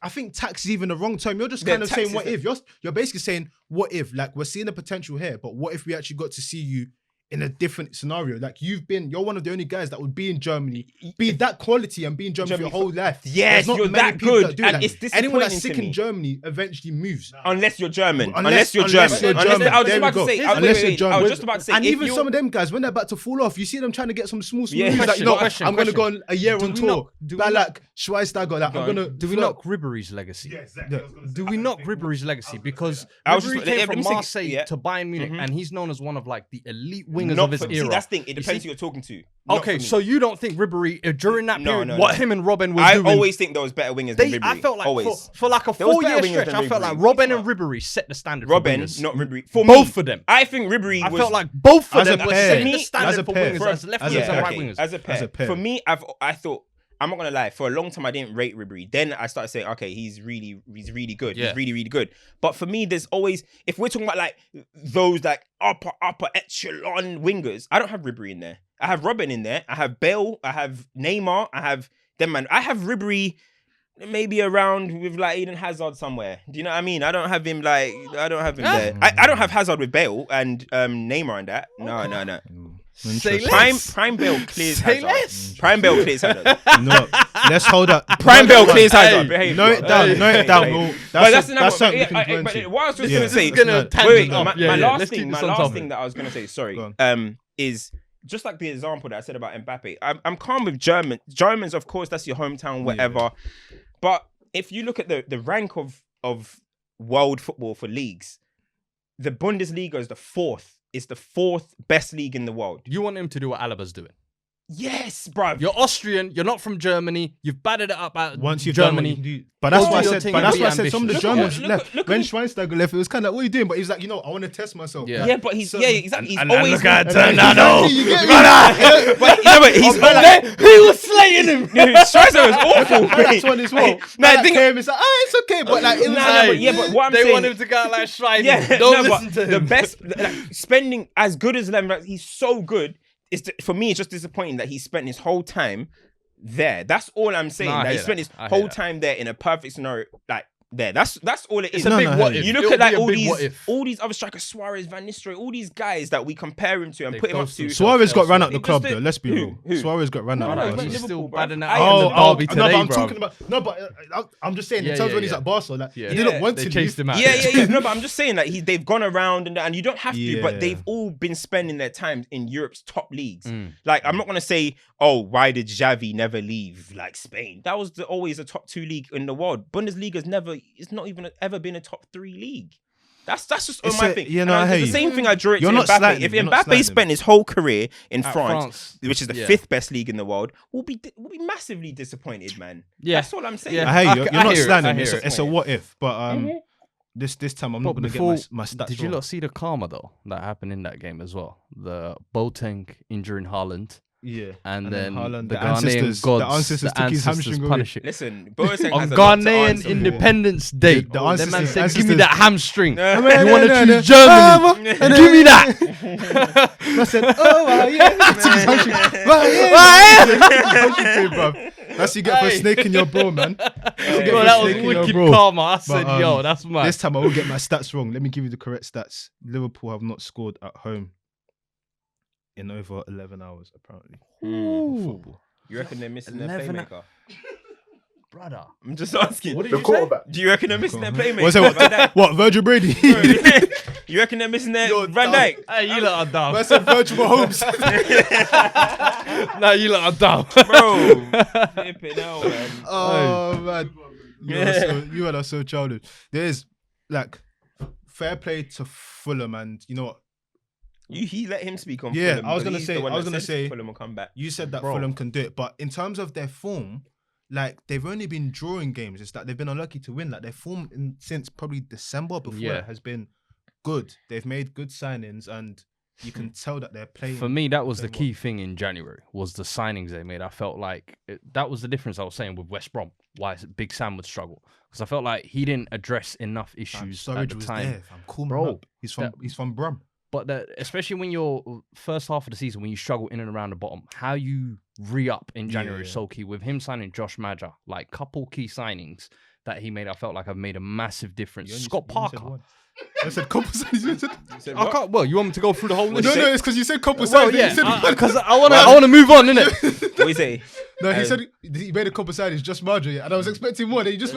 Speaker 5: I think tax is even the wrong term. You're just kind of saying what if. You're basically saying what if. Like we're seeing the potential here, but what if we actually got to see you in a different scenario? Like you're one of the only guys that would be in Germany, be that quality and be in Germany for your whole life.
Speaker 2: Yes,
Speaker 5: There's not
Speaker 2: you're
Speaker 5: many
Speaker 2: that
Speaker 5: people
Speaker 2: good,
Speaker 5: that do
Speaker 2: and
Speaker 5: that.
Speaker 2: it's
Speaker 5: Anyone that's
Speaker 2: disappointing
Speaker 5: sick
Speaker 2: to me.
Speaker 5: in Germany eventually moves.
Speaker 2: Unless you're German.
Speaker 5: Unless
Speaker 2: Unless
Speaker 5: you're German.
Speaker 2: I was
Speaker 5: There
Speaker 2: just
Speaker 5: we
Speaker 2: about
Speaker 5: go.
Speaker 2: to say.
Speaker 5: Unless you're German.
Speaker 2: I was just about to say.
Speaker 5: And
Speaker 2: if
Speaker 5: even
Speaker 2: you-
Speaker 5: some of them guys, when they're about to fall off, you see them trying to get some small moves. Like,
Speaker 3: Question.
Speaker 5: I'm going to go on a year on tour.
Speaker 3: do we
Speaker 5: Balak, Schweinsteiger, like, I'm going to...
Speaker 3: Do we knock Ribery's legacy?
Speaker 1: Yeah, exactly. I was gonna say-
Speaker 3: Do we knock Ribery's legacy? Because
Speaker 2: I was just-
Speaker 3: Ribery came
Speaker 2: let
Speaker 3: from
Speaker 2: me say-
Speaker 3: Marseille
Speaker 2: yeah.
Speaker 3: to Bayern Munich, and he's known as one of like the elite wingers
Speaker 2: Not
Speaker 3: of his
Speaker 2: for,
Speaker 3: era.
Speaker 2: see, that's the thing. It depends who you're talking to. Not
Speaker 3: Okay,
Speaker 2: for me.
Speaker 3: so you don't think Ribery during that period,
Speaker 2: No,
Speaker 3: what
Speaker 2: no.
Speaker 3: him and Robin were
Speaker 2: I
Speaker 3: doing?
Speaker 2: always think there was better wingers than Ribery.
Speaker 3: I felt like
Speaker 2: always.
Speaker 3: for like a
Speaker 2: There was
Speaker 3: 4-year
Speaker 2: better wingers
Speaker 3: stretch,
Speaker 2: than
Speaker 3: I felt
Speaker 2: Ribery.
Speaker 3: like Robin and Ribery set the standard
Speaker 2: Robin,
Speaker 3: for wingers.
Speaker 2: not Ribery. For
Speaker 3: Both
Speaker 2: me,
Speaker 3: of them.
Speaker 2: I think Ribery
Speaker 3: I
Speaker 2: was.
Speaker 3: felt like both of
Speaker 5: As a
Speaker 3: them were
Speaker 5: pair.
Speaker 3: setting the
Speaker 2: As
Speaker 3: standard
Speaker 5: a
Speaker 3: for
Speaker 5: pair.
Speaker 3: wingers as left
Speaker 5: As
Speaker 3: wingers
Speaker 5: a
Speaker 3: and
Speaker 5: pair.
Speaker 3: right
Speaker 2: okay,
Speaker 3: wingers.
Speaker 2: as a pair. For me, I thought. I'm not gonna lie. For a long time, I didn't rate Ribery. Then I started saying, okay, he's really good.
Speaker 3: Yeah.
Speaker 2: He's really good. But for me, there's always, if we're talking about like those like upper echelon wingers, I don't have Ribery in there. I have Robin in there. I have Bale. I have Neymar. I have them man. I have Ribery maybe around with like Eden Hazard somewhere. Do you know what I mean? I don't have him there. I don't have Hazard with Bale and Neymar and that. No.
Speaker 3: Say less.
Speaker 2: Prime Bale clears
Speaker 3: Say
Speaker 2: Hazard.
Speaker 3: less.
Speaker 2: Prime Bale clears Hazard.
Speaker 5: No, let's hold up.
Speaker 2: Prime Bale clears
Speaker 3: Hey,
Speaker 2: Hazard. Behave,
Speaker 5: Note it down. Bro.
Speaker 2: But that's
Speaker 5: something we
Speaker 2: another.
Speaker 5: can go
Speaker 2: But
Speaker 5: into.
Speaker 2: what I was just
Speaker 5: Yeah.
Speaker 2: gonna say.
Speaker 3: This is gonna
Speaker 5: No,
Speaker 3: tangent
Speaker 2: Wait,
Speaker 3: up.
Speaker 2: my
Speaker 3: Yeah,
Speaker 2: last
Speaker 3: let's
Speaker 2: thing.
Speaker 3: keep
Speaker 2: My
Speaker 3: this on
Speaker 2: last
Speaker 3: topic.
Speaker 2: thing that I was gonna say. Sorry.
Speaker 5: Go
Speaker 2: Is just like the example that I said about Mbappe. I'm calm with Germans, of course, that's your hometown, whatever. But if you look at the rank of world football for leagues, the Bundesliga is the fourth. It's the fourth best league in the world.
Speaker 3: You want him to do what Alaba's doing.
Speaker 2: Yes, bruv.
Speaker 3: You're Austrian. You're not from Germany. You've batted it up at
Speaker 5: Once you've
Speaker 3: Germany.
Speaker 5: done what you can do. But that's
Speaker 3: Go
Speaker 5: why I
Speaker 3: do your
Speaker 5: said.
Speaker 3: thing
Speaker 5: But
Speaker 3: and
Speaker 5: that's
Speaker 3: be
Speaker 5: why I said some of the
Speaker 3: ambitious.
Speaker 5: Germans
Speaker 2: Look
Speaker 5: left.
Speaker 2: at-
Speaker 5: When Schweinsteiger left, it was kind of like, what are you doing? But he's like, I want to test myself.
Speaker 3: Yeah.
Speaker 2: Yeah, but he's exactly. He's
Speaker 5: and
Speaker 2: always.
Speaker 5: look at
Speaker 2: Tornado.
Speaker 5: You get me?
Speaker 2: But he's like,
Speaker 3: He was slaying him.
Speaker 2: Schweinsteiger was awful.
Speaker 5: That's one as well.
Speaker 2: No,
Speaker 5: Like,
Speaker 2: I think.
Speaker 5: came, it's like, it's okay, but like, it was like,
Speaker 2: But what I'm
Speaker 3: They
Speaker 2: saying.
Speaker 3: want him to go out like Schweiger.
Speaker 2: Yeah,
Speaker 3: Don't
Speaker 2: no,
Speaker 3: listen
Speaker 2: but
Speaker 3: to him.
Speaker 2: the best, like, spending as good as Lewandowski, he's so good. For me, it's just disappointing that he spent his whole time there. That's all I'm saying.
Speaker 3: No, I
Speaker 2: that he
Speaker 3: hear
Speaker 2: spent
Speaker 3: that.
Speaker 2: his
Speaker 3: I hear
Speaker 2: whole
Speaker 3: that.
Speaker 2: time there in a perfect scenario, like there. That's all it is.
Speaker 3: It's a big what if.
Speaker 2: You look
Speaker 3: It'll
Speaker 2: at like
Speaker 3: be a big what
Speaker 2: all
Speaker 3: if.
Speaker 2: these other strikers, Suarez, Van Nistelrooy, all these guys that we compare him to and
Speaker 3: They
Speaker 2: put him up
Speaker 3: both
Speaker 2: to.
Speaker 3: do
Speaker 5: Suarez got run out the
Speaker 2: It
Speaker 5: club
Speaker 2: just
Speaker 5: though. Let's be real.
Speaker 2: Who?
Speaker 5: Suarez got run out
Speaker 2: No,
Speaker 5: the
Speaker 2: but
Speaker 5: club.
Speaker 3: he's
Speaker 2: Liverpool,
Speaker 3: still
Speaker 2: bro.
Speaker 3: batting
Speaker 2: I
Speaker 3: out
Speaker 2: am
Speaker 3: in the derby
Speaker 5: no,
Speaker 3: today,
Speaker 5: but I'm
Speaker 3: bro.
Speaker 5: talking about I'm just saying in
Speaker 3: Yeah,
Speaker 5: terms
Speaker 3: yeah,
Speaker 5: when he's
Speaker 3: yeah.
Speaker 5: at Barcelona, like,
Speaker 3: Yeah.
Speaker 5: he didn't want
Speaker 3: They
Speaker 5: to
Speaker 3: chased
Speaker 5: leave.
Speaker 3: him out.
Speaker 2: Yeah. No, but I'm just saying that they've gone around and you don't have to,
Speaker 5: Yeah.
Speaker 2: but they've all been spending their time in Europe's top leagues.
Speaker 3: Mm.
Speaker 2: Like, I'm not gonna say, oh, why did Xavi never leave like Spain? That was always a top 2 league in the world. Bundesliga's it's not even ever been a top 3 league. That's just
Speaker 5: It's
Speaker 2: my
Speaker 5: a-
Speaker 2: thing.
Speaker 5: you know,
Speaker 2: And
Speaker 5: I
Speaker 2: it's
Speaker 5: hear
Speaker 2: the
Speaker 5: you.
Speaker 2: same thing I draw it
Speaker 5: You're
Speaker 2: to
Speaker 5: not
Speaker 2: Mbappe.
Speaker 5: slanting,
Speaker 2: If
Speaker 5: you're not
Speaker 2: Mbappe
Speaker 5: slanting.
Speaker 2: spent his whole career in
Speaker 3: At
Speaker 2: France, which is the
Speaker 3: yeah.
Speaker 2: 5th best league in the world, we'll be massively disappointed, man.
Speaker 3: Yeah.
Speaker 2: That's all I'm saying.
Speaker 3: Yeah.
Speaker 5: I hear you.
Speaker 3: I
Speaker 5: You're not
Speaker 3: hear it,
Speaker 5: slanting.
Speaker 3: I hear
Speaker 5: It's a what if, but this time I'm not
Speaker 3: But
Speaker 5: gonna get
Speaker 3: before,
Speaker 5: my stats
Speaker 3: did you
Speaker 5: wrong.
Speaker 3: not see the karma though that happened in that game as well? The Boateng injuring Haaland,
Speaker 5: Yeah.
Speaker 4: And then
Speaker 5: Haaland,
Speaker 4: the
Speaker 5: the ancestors-
Speaker 4: Ghanaian gods,
Speaker 5: the ancestors took his hamstring away.
Speaker 4: punish it.
Speaker 2: Listen, Boateng
Speaker 4: On
Speaker 2: has a lot to
Speaker 4: Ghanaian
Speaker 2: answer for.
Speaker 4: Independence Day,
Speaker 5: The
Speaker 4: the man
Speaker 5: ancestors-
Speaker 4: said, "Give me that hamstring.
Speaker 2: No.
Speaker 4: You want to choose
Speaker 5: Ah,
Speaker 4: Germany? Give me that."
Speaker 5: I said, oh, well, yeah. Took his hamstring. Well, yeah. That's you get for snaking your bro, man.
Speaker 4: Bro, that was wicked karma. I said,
Speaker 5: But,
Speaker 4: "Yo, that's mad."
Speaker 5: This time I will get my stats wrong. Let me give you the correct stats. Liverpool have not scored at home in over 11 hours, apparently.
Speaker 2: You reckon they're missing their
Speaker 4: 11
Speaker 2: playmaker?
Speaker 4: Brother.
Speaker 2: I'm just asking.
Speaker 4: What did
Speaker 1: The
Speaker 4: you say?
Speaker 1: quarterback.
Speaker 2: Do you reckon they're missing their playmaker?
Speaker 5: What's that? What, Virgil Brady?
Speaker 2: You reckon they're missing their
Speaker 5: You're
Speaker 2: Van
Speaker 5: dumb.
Speaker 2: Dijk?
Speaker 4: Hey, you lot are dumb.
Speaker 5: I said Virgil Mahomes.
Speaker 4: No, you lot are dumb.
Speaker 2: Bro, flip it out, man.
Speaker 5: Oh, man. You are so childish. There's, like, fair play to Fulham, and you know what?
Speaker 2: He let him speak on
Speaker 5: Yeah,
Speaker 2: Fulham.
Speaker 5: I was
Speaker 2: because
Speaker 5: gonna
Speaker 2: he's
Speaker 5: say-
Speaker 2: the one
Speaker 5: I was
Speaker 2: that
Speaker 5: gonna
Speaker 2: said
Speaker 5: say-
Speaker 2: Fulham will come back.
Speaker 5: You said that
Speaker 4: Bro.
Speaker 5: Fulham can do it, but in terms of their form, like, they've only been drawing games. It's that they've been unlucky to win. Like, their form since probably December before
Speaker 4: Yeah.
Speaker 5: has been good. They've made good signings, and you can tell that they're playing.
Speaker 4: For me, that was the
Speaker 5: playing
Speaker 4: key thing in January, was the signings they made. I felt like that was the difference I was saying with West Brom, why Big Sam would struggle. Because I felt like he didn't address enough issues at
Speaker 5: Surridge
Speaker 4: the
Speaker 5: was
Speaker 4: time.
Speaker 5: there. Fam. Cool man
Speaker 4: Bro,
Speaker 5: up. He's from Brum.
Speaker 4: But especially when you're first half of the season, when you struggle in and around the bottom, how you re-up in January is so key. With him signing Josh Maja, like couple key signings that he made, I felt like I've made a massive difference. Scott Parker.
Speaker 5: I said couple signings.
Speaker 4: I can't. Well, you want me to go through the whole list?
Speaker 5: No, it's because you said couple
Speaker 4: Well,
Speaker 5: signings.
Speaker 4: yeah,
Speaker 5: You said
Speaker 4: because I want to move on, innit?
Speaker 2: What do you say?
Speaker 5: no, he said he made a couple signings, just Marjorie, and I was expecting more. Then you just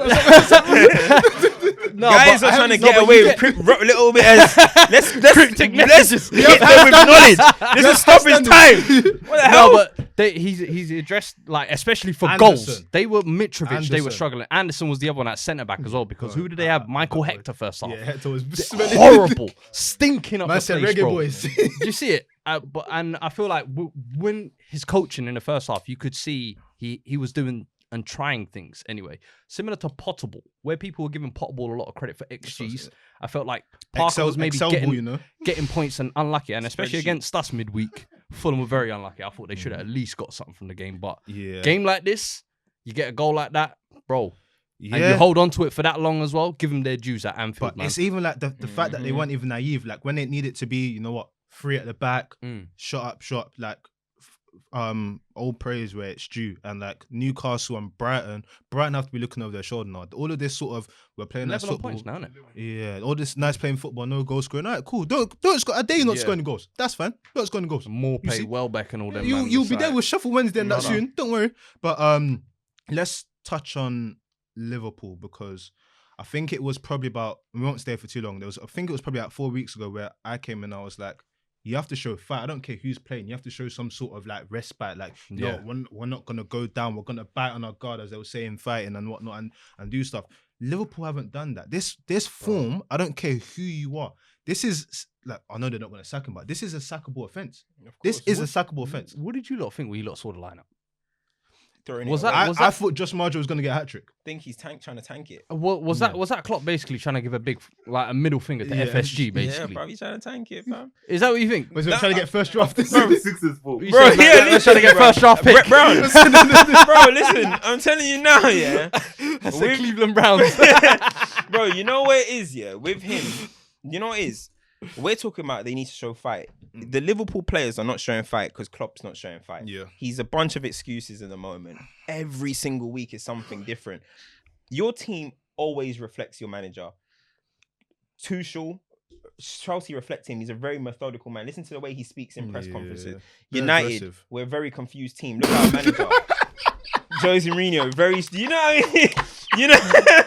Speaker 4: No,
Speaker 2: Guys
Speaker 4: but
Speaker 2: are trying to
Speaker 4: no,
Speaker 2: get
Speaker 4: but
Speaker 2: away
Speaker 4: you
Speaker 2: with little bit as let's
Speaker 4: Cryptic
Speaker 2: hit
Speaker 4: messages.
Speaker 2: them with knowledge. This is stoppage time. What the hell?
Speaker 4: No, but he's addressed, like, especially for
Speaker 5: Anderson.
Speaker 4: goals. They were Mitrovic. They
Speaker 5: Anderson.
Speaker 4: were struggling. Anderson was the other one at centre back as well, because who did they have? Michael Hector first half.
Speaker 5: Yeah, Hector was
Speaker 4: Horrible, stinking up
Speaker 5: Man
Speaker 4: the
Speaker 5: said
Speaker 4: place,
Speaker 5: reggae
Speaker 4: bro.
Speaker 5: boys.
Speaker 4: Do you see it? And I feel like when his coaching in the first half, you could see he was doing and trying things anyway. Similar to Potterball, where people were giving Potterball a lot of credit for XGs. I felt like Parker was maybe
Speaker 5: Excel
Speaker 4: getting,
Speaker 5: ball, you know?
Speaker 4: getting points and unlucky, and especially
Speaker 2: Spreadsheet.
Speaker 4: against us midweek, Fulham were very unlucky. I thought they should have at least got something from the game, but
Speaker 5: Yeah.
Speaker 4: game like this, you get a goal like that, bro,
Speaker 5: Yeah.
Speaker 4: and you hold on to it for that long as well. Give them their dues at Anfield,
Speaker 5: But
Speaker 4: man.
Speaker 5: it's even like the fact that they weren't even naive. Like when it needed to be, you know what, 3 at the back, shot up, like old praise where it's due. And like Newcastle and Brighton have to be looking over their shoulder now. All of this sort of, we're playing nice
Speaker 4: 11 on
Speaker 5: football.
Speaker 4: points now, innit?
Speaker 5: Yeah, all this nice playing football, no goal scoring. All right, cool. Don't score. I dare you not scoring goals. That's fine. Don't scoring goals.
Speaker 4: More
Speaker 5: You
Speaker 4: pay,
Speaker 5: see?
Speaker 4: Welbeck and all them.
Speaker 5: You'll be there with Shuffle Wednesday and that
Speaker 4: Brother.
Speaker 5: soon. Don't worry. But let's touch on Liverpool, because I think it was probably about, we won't stay for too long. I think it was probably about 4 weeks ago where I came and I was like, you have to show fight. I don't care who's playing. You have to show some sort of like respite. Like,
Speaker 4: Yeah.
Speaker 5: no, we're not gonna go down. We're gonna bite on our guard, as they were saying, fighting and whatnot, and do stuff. Liverpool haven't done that. This form, I don't care who you are. This is like, I know they're not gonna sack him, but this is a sackable offense. This is a sackable offense.
Speaker 4: What did you lot think when you lot saw the lineup?
Speaker 2: Throwing
Speaker 4: Was
Speaker 2: it away.
Speaker 4: that-
Speaker 5: I thought Josh Marjo was gonna get a hat trick.
Speaker 2: I think he's trying to tank it.
Speaker 4: Was that Klopp basically trying to give a middle finger to
Speaker 5: Yeah.
Speaker 4: FSG,
Speaker 2: Yeah,
Speaker 4: basically?
Speaker 2: bro, he's trying to tank it, fam.
Speaker 4: Is that what you think?
Speaker 5: Was he trying to get first draft?
Speaker 1: It's the Sixers' fault.
Speaker 4: You
Speaker 2: Bro,
Speaker 4: said
Speaker 2: yeah,
Speaker 4: they're trying to get
Speaker 2: bro.
Speaker 4: first draft pick.
Speaker 2: Brett Brown. Bro, listen, I'm telling you now, yeah.
Speaker 4: That's the
Speaker 2: With-
Speaker 4: Cleveland Browns.
Speaker 2: Bro, you know what it is, yeah? With him, you know what it is? We're talking about they need to show fight. The Liverpool players are not showing fight because Klopp's not showing fight.
Speaker 5: Yeah.
Speaker 2: He's a bunch of excuses in the moment. Every single week is something different. Your team always reflects your manager. Tuchel, Chelsea reflect him. He's a very methodical man. Listen to the way he speaks in press
Speaker 5: Yeah.
Speaker 2: conferences.
Speaker 5: Very
Speaker 2: United,
Speaker 5: aggressive.
Speaker 2: we're a very confused team. Look at our manager. Jose Mourinho, very... You know what I mean? You know...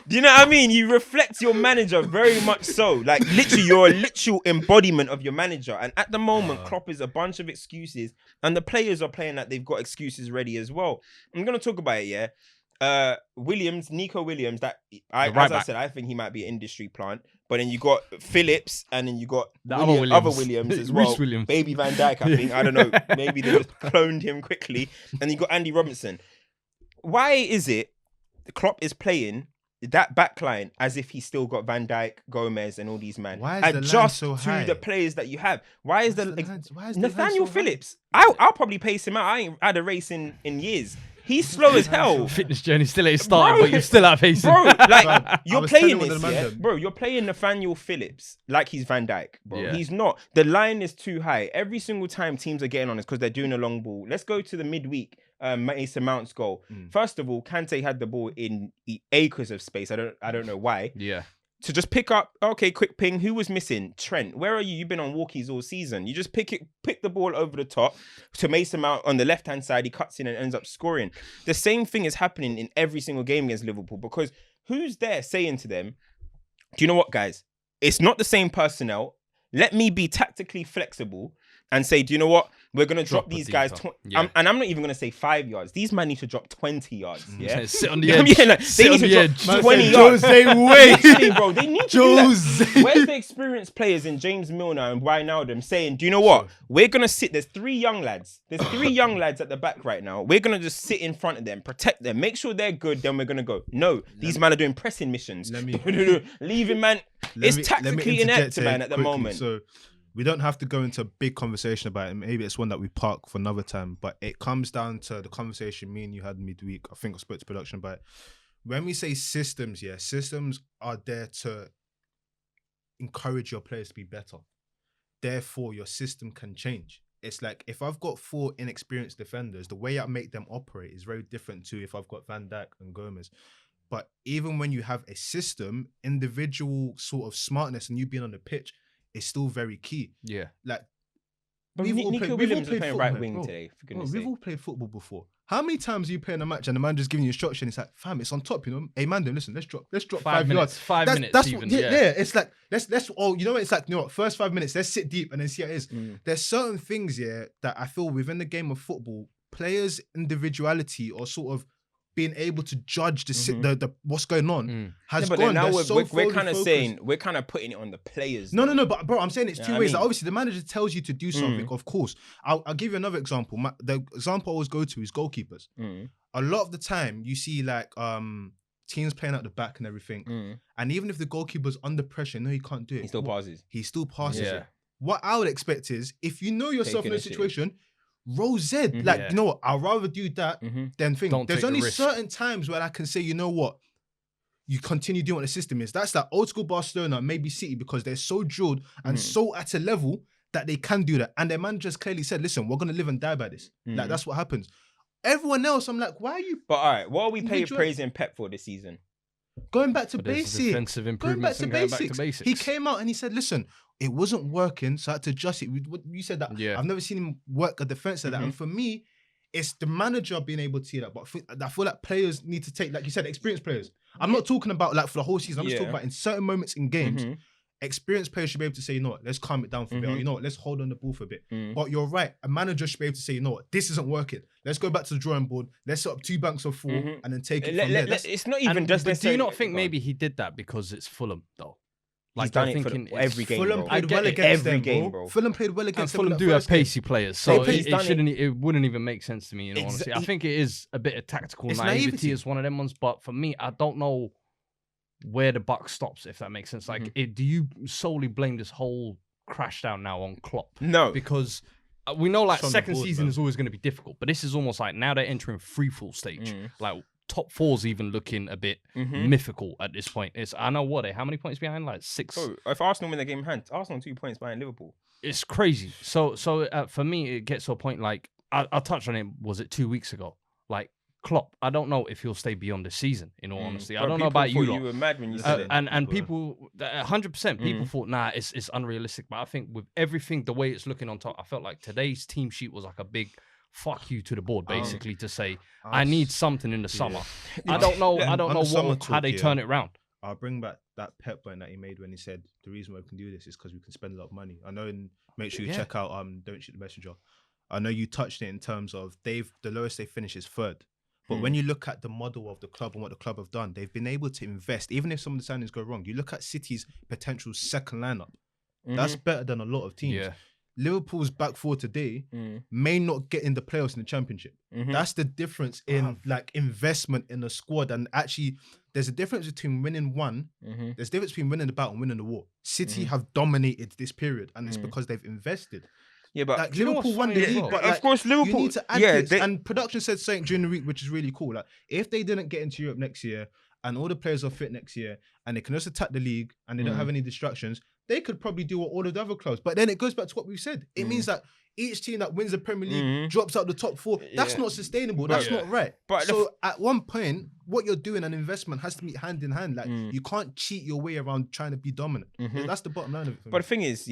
Speaker 2: Do you know what I mean? You reflect your manager very much so. Like, literally, you're a literal embodiment of your manager. And at the moment, Klopp is a bunch of excuses. And the players are playing like they've got excuses ready as well. I'm going to talk about it, yeah? Nico Williams, I said, I think he might be an industry plant. But then you got Phillips, and then you got
Speaker 4: The
Speaker 2: other Williams as well.
Speaker 4: Reece Williams.
Speaker 2: Baby Van Dijk, I think. I don't know. Maybe they just cloned him quickly. And you got Andy Robertson. Why is it Klopp is playing that backline as if he's still got Van Dijk, Gomez, and all these men.
Speaker 5: Why is the line
Speaker 2: Adjust
Speaker 5: so
Speaker 2: to
Speaker 5: high?
Speaker 2: the players that you have. Why is
Speaker 5: Why is the line
Speaker 2: Nathaniel
Speaker 5: so high?
Speaker 2: Phillips? I'll probably pace him out. I ain't had a race in years. He's slow as hell.
Speaker 4: Fitness journey still ain't started, but you're still at pace.
Speaker 2: Bro, like
Speaker 5: I
Speaker 2: you're
Speaker 5: was
Speaker 2: playing
Speaker 5: telling
Speaker 2: this,
Speaker 5: one of the
Speaker 2: yeah?
Speaker 5: man
Speaker 2: Bro, you're playing Nathaniel Phillips like he's Van Dijk, bro.
Speaker 4: Yeah.
Speaker 2: He's not. The line is too high. Every single time teams are getting on this because they're doing a long ball. Let's go to the midweek Mason Mount's goal. First of all, Kante had the ball in acres of space. I don't know why.
Speaker 4: Yeah.
Speaker 2: To just pick up, okay, quick ping. Who was missing? Trent. Where are you? You've been on walkies all season. You just pick the ball over the top to Mason Mount on the left-hand side. He cuts in and ends up scoring. The same thing is happening in every single game against Liverpool because who's there saying to them, do you know what, guys? It's not the same personnel. Let me be tactically flexible and say, do you know what? We're going to drop these guys. And I'm not even going to say 5 yards. These men need to drop 20 yards. Yeah.
Speaker 4: Sit on the edge.
Speaker 2: Yeah, like, they need to drop
Speaker 5: Man
Speaker 2: 20
Speaker 5: said,
Speaker 2: yards.
Speaker 5: Jose, wait.
Speaker 2: Literally, bro, they need to do
Speaker 5: Jose.
Speaker 2: that. Where's the experienced players in James Milner and Wijnaldum saying, do you know what? We're going to sit. There's 3 young lads. There's 3 young lads at the back right now. We're going to just sit in front of them, protect them, make sure they're good. Then we're going to go. No, these men are doing pressing missions. Leaving, man. It's tactically inept, man, at the moment.
Speaker 5: So we don't have to go into a big conversation about it. Maybe it's one that we park for another time. But it comes down to the conversation me and you had midweek. I think I spoke to production about it. When we say systems, yeah, systems are there to encourage your players to be better. Therefore, your system can change. It's like if I've got 4 inexperienced defenders, the way I make them operate is very different to if I've got Van Dijk and Gomez. But even when you have a system, individual sort of smartness and you being on the pitch is still very key.
Speaker 4: Yeah.
Speaker 5: Like,
Speaker 2: But Nico Williams is playing right wing today, for goodness sake.
Speaker 5: We've all played football before. How many times are you playing a match and the man just giving you instruction? It's like, fam, it's on top, you know. Hey, man, listen, let's drop 5 yards.
Speaker 4: 5 minutes
Speaker 5: That's
Speaker 4: even.
Speaker 5: yeah. It's like let's. Oh, you know what? It's like, you know what? First 5 minutes, let's sit deep and then see how it is. There's certain things, yeah, that I feel within the game of football, players' individuality or sort of being able to judge the what's going on has
Speaker 2: but
Speaker 5: gone.
Speaker 2: now
Speaker 5: We're
Speaker 2: kind of saying we're kind of putting it on the players.
Speaker 5: No, but bro, I'm saying it's 2 ways.
Speaker 2: I mean?
Speaker 5: Like, obviously, the manager tells you to do something. Of course, I'll give you another example. The example I always go to is goalkeepers. A lot of the time, you see like teams playing at the back and everything, and even if the goalkeeper's under pressure, no, he can't do it.
Speaker 2: He still passes.
Speaker 5: He still passes
Speaker 4: Yeah.
Speaker 5: it. What I would expect is if you know yourself
Speaker 2: Taking
Speaker 5: in a situation. Roll Z. Like,
Speaker 4: Yeah.
Speaker 5: you know what? I'd rather do that than think.
Speaker 4: Don't
Speaker 5: There's
Speaker 4: take the
Speaker 5: only
Speaker 4: risk.
Speaker 5: certain times where I can say, you know what? You continue doing what the system is. That's like old school Barcelona, maybe City, because they're so drilled and so at a level that they can do that. And their managers clearly said, listen, we're going to live and die by this. Like, that's what happens. Everyone else, I'm like, why are you
Speaker 2: But all right, what are we
Speaker 5: Individual-
Speaker 2: praising Pep for this season?
Speaker 5: going back to
Speaker 4: But there's
Speaker 5: basics?
Speaker 4: defensive improvements and going back to basics.
Speaker 5: He came out and he said, listen, it wasn't working, so I had to adjust it. You said that.
Speaker 4: Yeah.
Speaker 5: I've never seen him work a defense like that. And for me, it's the manager being able to see that. But I feel like players need to take, like you said, experienced players. I'm not talking about like for the whole season. I'm just talking about in certain moments in games, experienced players should be able to say, you know what, let's calm it down for a bit. Or, you know what, let's hold on the ball for a bit. But you're right. A manager should be able to say, you know what, this isn't working. Let's go back to the drawing board. Let's set up 2 banks of 4 and then take it from there.
Speaker 2: It's not even just.
Speaker 4: But do you not think maybe he did that because it's Fulham though?
Speaker 2: He's done it for every game,
Speaker 5: Fulham
Speaker 2: bro.
Speaker 5: played well against
Speaker 2: every
Speaker 5: them,
Speaker 2: game,
Speaker 5: bro.
Speaker 2: bro.
Speaker 5: Fulham played well
Speaker 4: And
Speaker 5: against them.
Speaker 4: Fulham
Speaker 5: in
Speaker 4: do
Speaker 5: that
Speaker 4: have
Speaker 5: first game.
Speaker 4: pacey players, so
Speaker 2: He's done
Speaker 4: it wouldn't even make sense to me. You know, honestly, I think it is a bit of tactical
Speaker 5: It's
Speaker 4: naivety
Speaker 5: naivety.
Speaker 4: is one of them ones. But for me, I don't know where the buck stops, if that makes sense. Like, do you solely blame this whole crash down now on Klopp?
Speaker 2: No.
Speaker 4: Because we know like
Speaker 5: It's on the
Speaker 4: second
Speaker 5: board,
Speaker 4: season
Speaker 5: man.
Speaker 4: is always going to be difficult, but this is almost like now they're entering free fall stage. Like top 4's even looking a bit mythical at this point. I know what how many points behind? Like 6.
Speaker 2: Bro, if Arsenal win the game in hand, Arsenal 2 points behind Liverpool.
Speaker 4: It's crazy. So for me, it gets to a point like I touched on it. Was it 2 weeks ago? Like Klopp, I don't know if he'll stay beyond the season. In all honesty, I
Speaker 2: Bro,
Speaker 4: don't know
Speaker 2: people
Speaker 4: about you
Speaker 2: thought
Speaker 4: lot.
Speaker 2: You were mad when you said it.
Speaker 4: And people, 100%, people thought, nah, it's unrealistic. But I think with everything, the way it's looking on top, I felt like today's team sheet was like a big fuck you to the board, basically, to say I need something in the summer. I don't know. I don't
Speaker 5: On the summer
Speaker 4: know how
Speaker 5: talk,
Speaker 4: they
Speaker 5: yeah.
Speaker 4: turn it around.
Speaker 5: I'll bring back that Pep point that he made when he said the reason why we can do this is because we can spend a lot of money. I know, and make sure you check out Don't Shoot the Messenger. I know you touched it in terms of the lowest they finish is 3rd. But when you look at the model of the club and what the club have done, they've been able to invest. Even if some of the signings go wrong, you look at City's potential second lineup. That's better than a lot of teams.
Speaker 4: Yeah.
Speaker 5: Liverpool's back four today may not get in the playoffs in the Championship. That's the difference in like investment in a squad. And actually, there's a difference between winning one. There's a difference between winning the battle and winning the war. City have dominated this period, and it's because they've invested.
Speaker 2: Yeah, but
Speaker 5: like Liverpool won the league, but
Speaker 2: of course Liverpool.
Speaker 5: You need to add this. And production said something during the week, which is really cool. Like if they didn't get into Europe next year, and all the players are fit next year, and they can just attack the league, and they don't have any distractions, they could probably do what all of the other clubs. But then it goes back to what we've said. It means that each team that wins the Premier League drops out the top four. That's not sustainable. That's not right. But so at one point, what you're doing, an investment has to meet hand in hand. Like you can't cheat your way around trying to be dominant. That's the bottom line of it.
Speaker 2: But the thing is,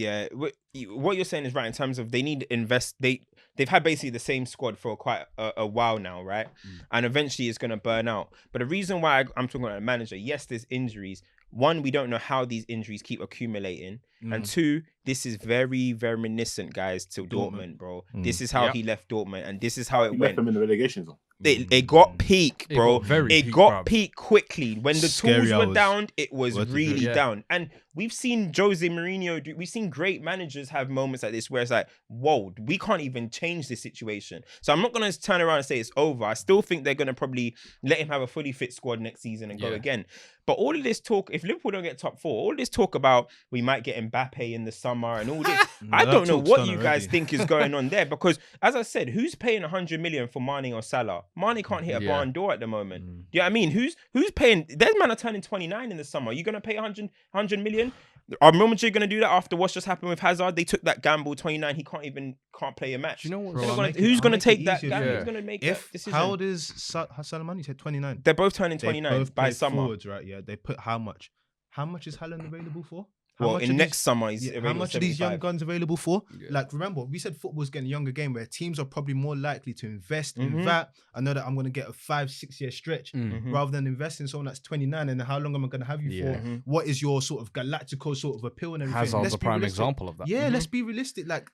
Speaker 2: what you're saying is right in terms of they need to invest. They've had basically the same squad for quite a while now, right? And eventually it's going to burn out. But the reason why I'm talking about a manager, yes, there's injuries. One, we don't know how these injuries keep accumulating. And two, this is very, very reminiscent, guys, to Dortmund, bro. This is how he left Dortmund, and this is how it went.
Speaker 1: Left them in the relegation zone.
Speaker 2: It got peak, bro. It got peak quickly. When the tools were down, it was really down. And we've seen Jose Mourinho we've seen great managers have moments like this where it's like, whoa, we can't even change this situation. So I'm not going to turn around and say it's over. I still think they're going to probably let him have a fully fit squad next season and go again. But all of this talk, if Liverpool don't get top four, all this talk about we might get Mbappe in the summer and all this, I don't know what you guys think is going on there. Because as I said, who's paying 100 million for Mane or Salah? Mane can't hit a barn door at the moment. Do you know what I mean? Who's paying? There's man are turning 29 in the summer. You gonna pay 100 million? Are Real Madrid gonna do that after what's just happened with Hazard? They took that gamble. 29, he can't play a match.
Speaker 3: Do you know what?
Speaker 2: Who's gonna take that gamble? Who's gonna make that decision?
Speaker 5: How old is Salamani? You said 29.
Speaker 2: They're both turning 29 by summer.
Speaker 5: Forwards, right? Yeah, they put how much? How much is Haaland available for?
Speaker 2: In next summer, he's available.
Speaker 5: How much are these young guns available for? Like, remember, we said football's getting a younger game where teams are probably more likely to invest in that. I know that I'm going to get a 5-6 year stretch rather than invest in someone that's 29. And how long am I going to have you for? What is your sort of galactical sort of appeal and everything?
Speaker 3: Hazard's a prime example of that.
Speaker 5: Yeah, let's be realistic. Like,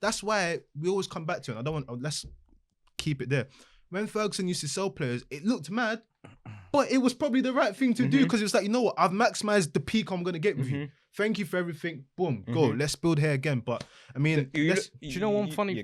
Speaker 5: that's why we always come back to it. Let's keep it there. When Ferguson used to sell players, it looked mad, but it was probably the right thing to do because it was like, you know what, I've maximized the peak I'm going to get with you. Thank you for everything. Boom, go. Let's build here again. But I mean,
Speaker 3: do you know one funny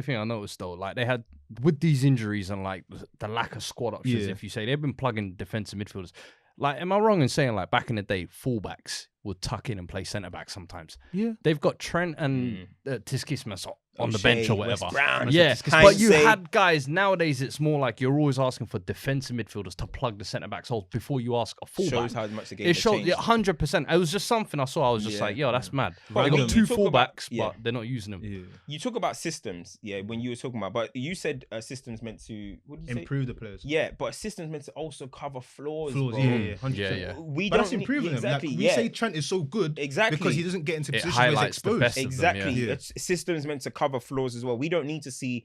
Speaker 3: thing I noticed though? Like they had with these injuries and like the lack of squad options. If you say they've been plugging defensive midfielders. Like, am I wrong in saying like back in the day, fullbacks would tuck in and play centre back sometimes? Yeah, they've got Trent and Tiskismas on the bench or whatever. But you had guys nowadays. It's more like you're always asking for defensive midfielders to plug the centre backs holes before you ask a fullback.
Speaker 2: Shows how much the game
Speaker 3: it showed 100%. It was just something I saw. I was just like, yo, that's mad. But they got two fullbacks, but they're not using them.
Speaker 2: You talk about systems, when you were talking about, but you said systems meant to
Speaker 5: improve the players.
Speaker 2: Yeah, but systems meant to also cover flaws.
Speaker 5: Bro.
Speaker 2: 100%. We don't
Speaker 5: that's improving them. Like, we say Trent is so good because he doesn't get into positions where he's exposed.
Speaker 2: Exactly. Systems meant to cover flaws as well. We don't need to see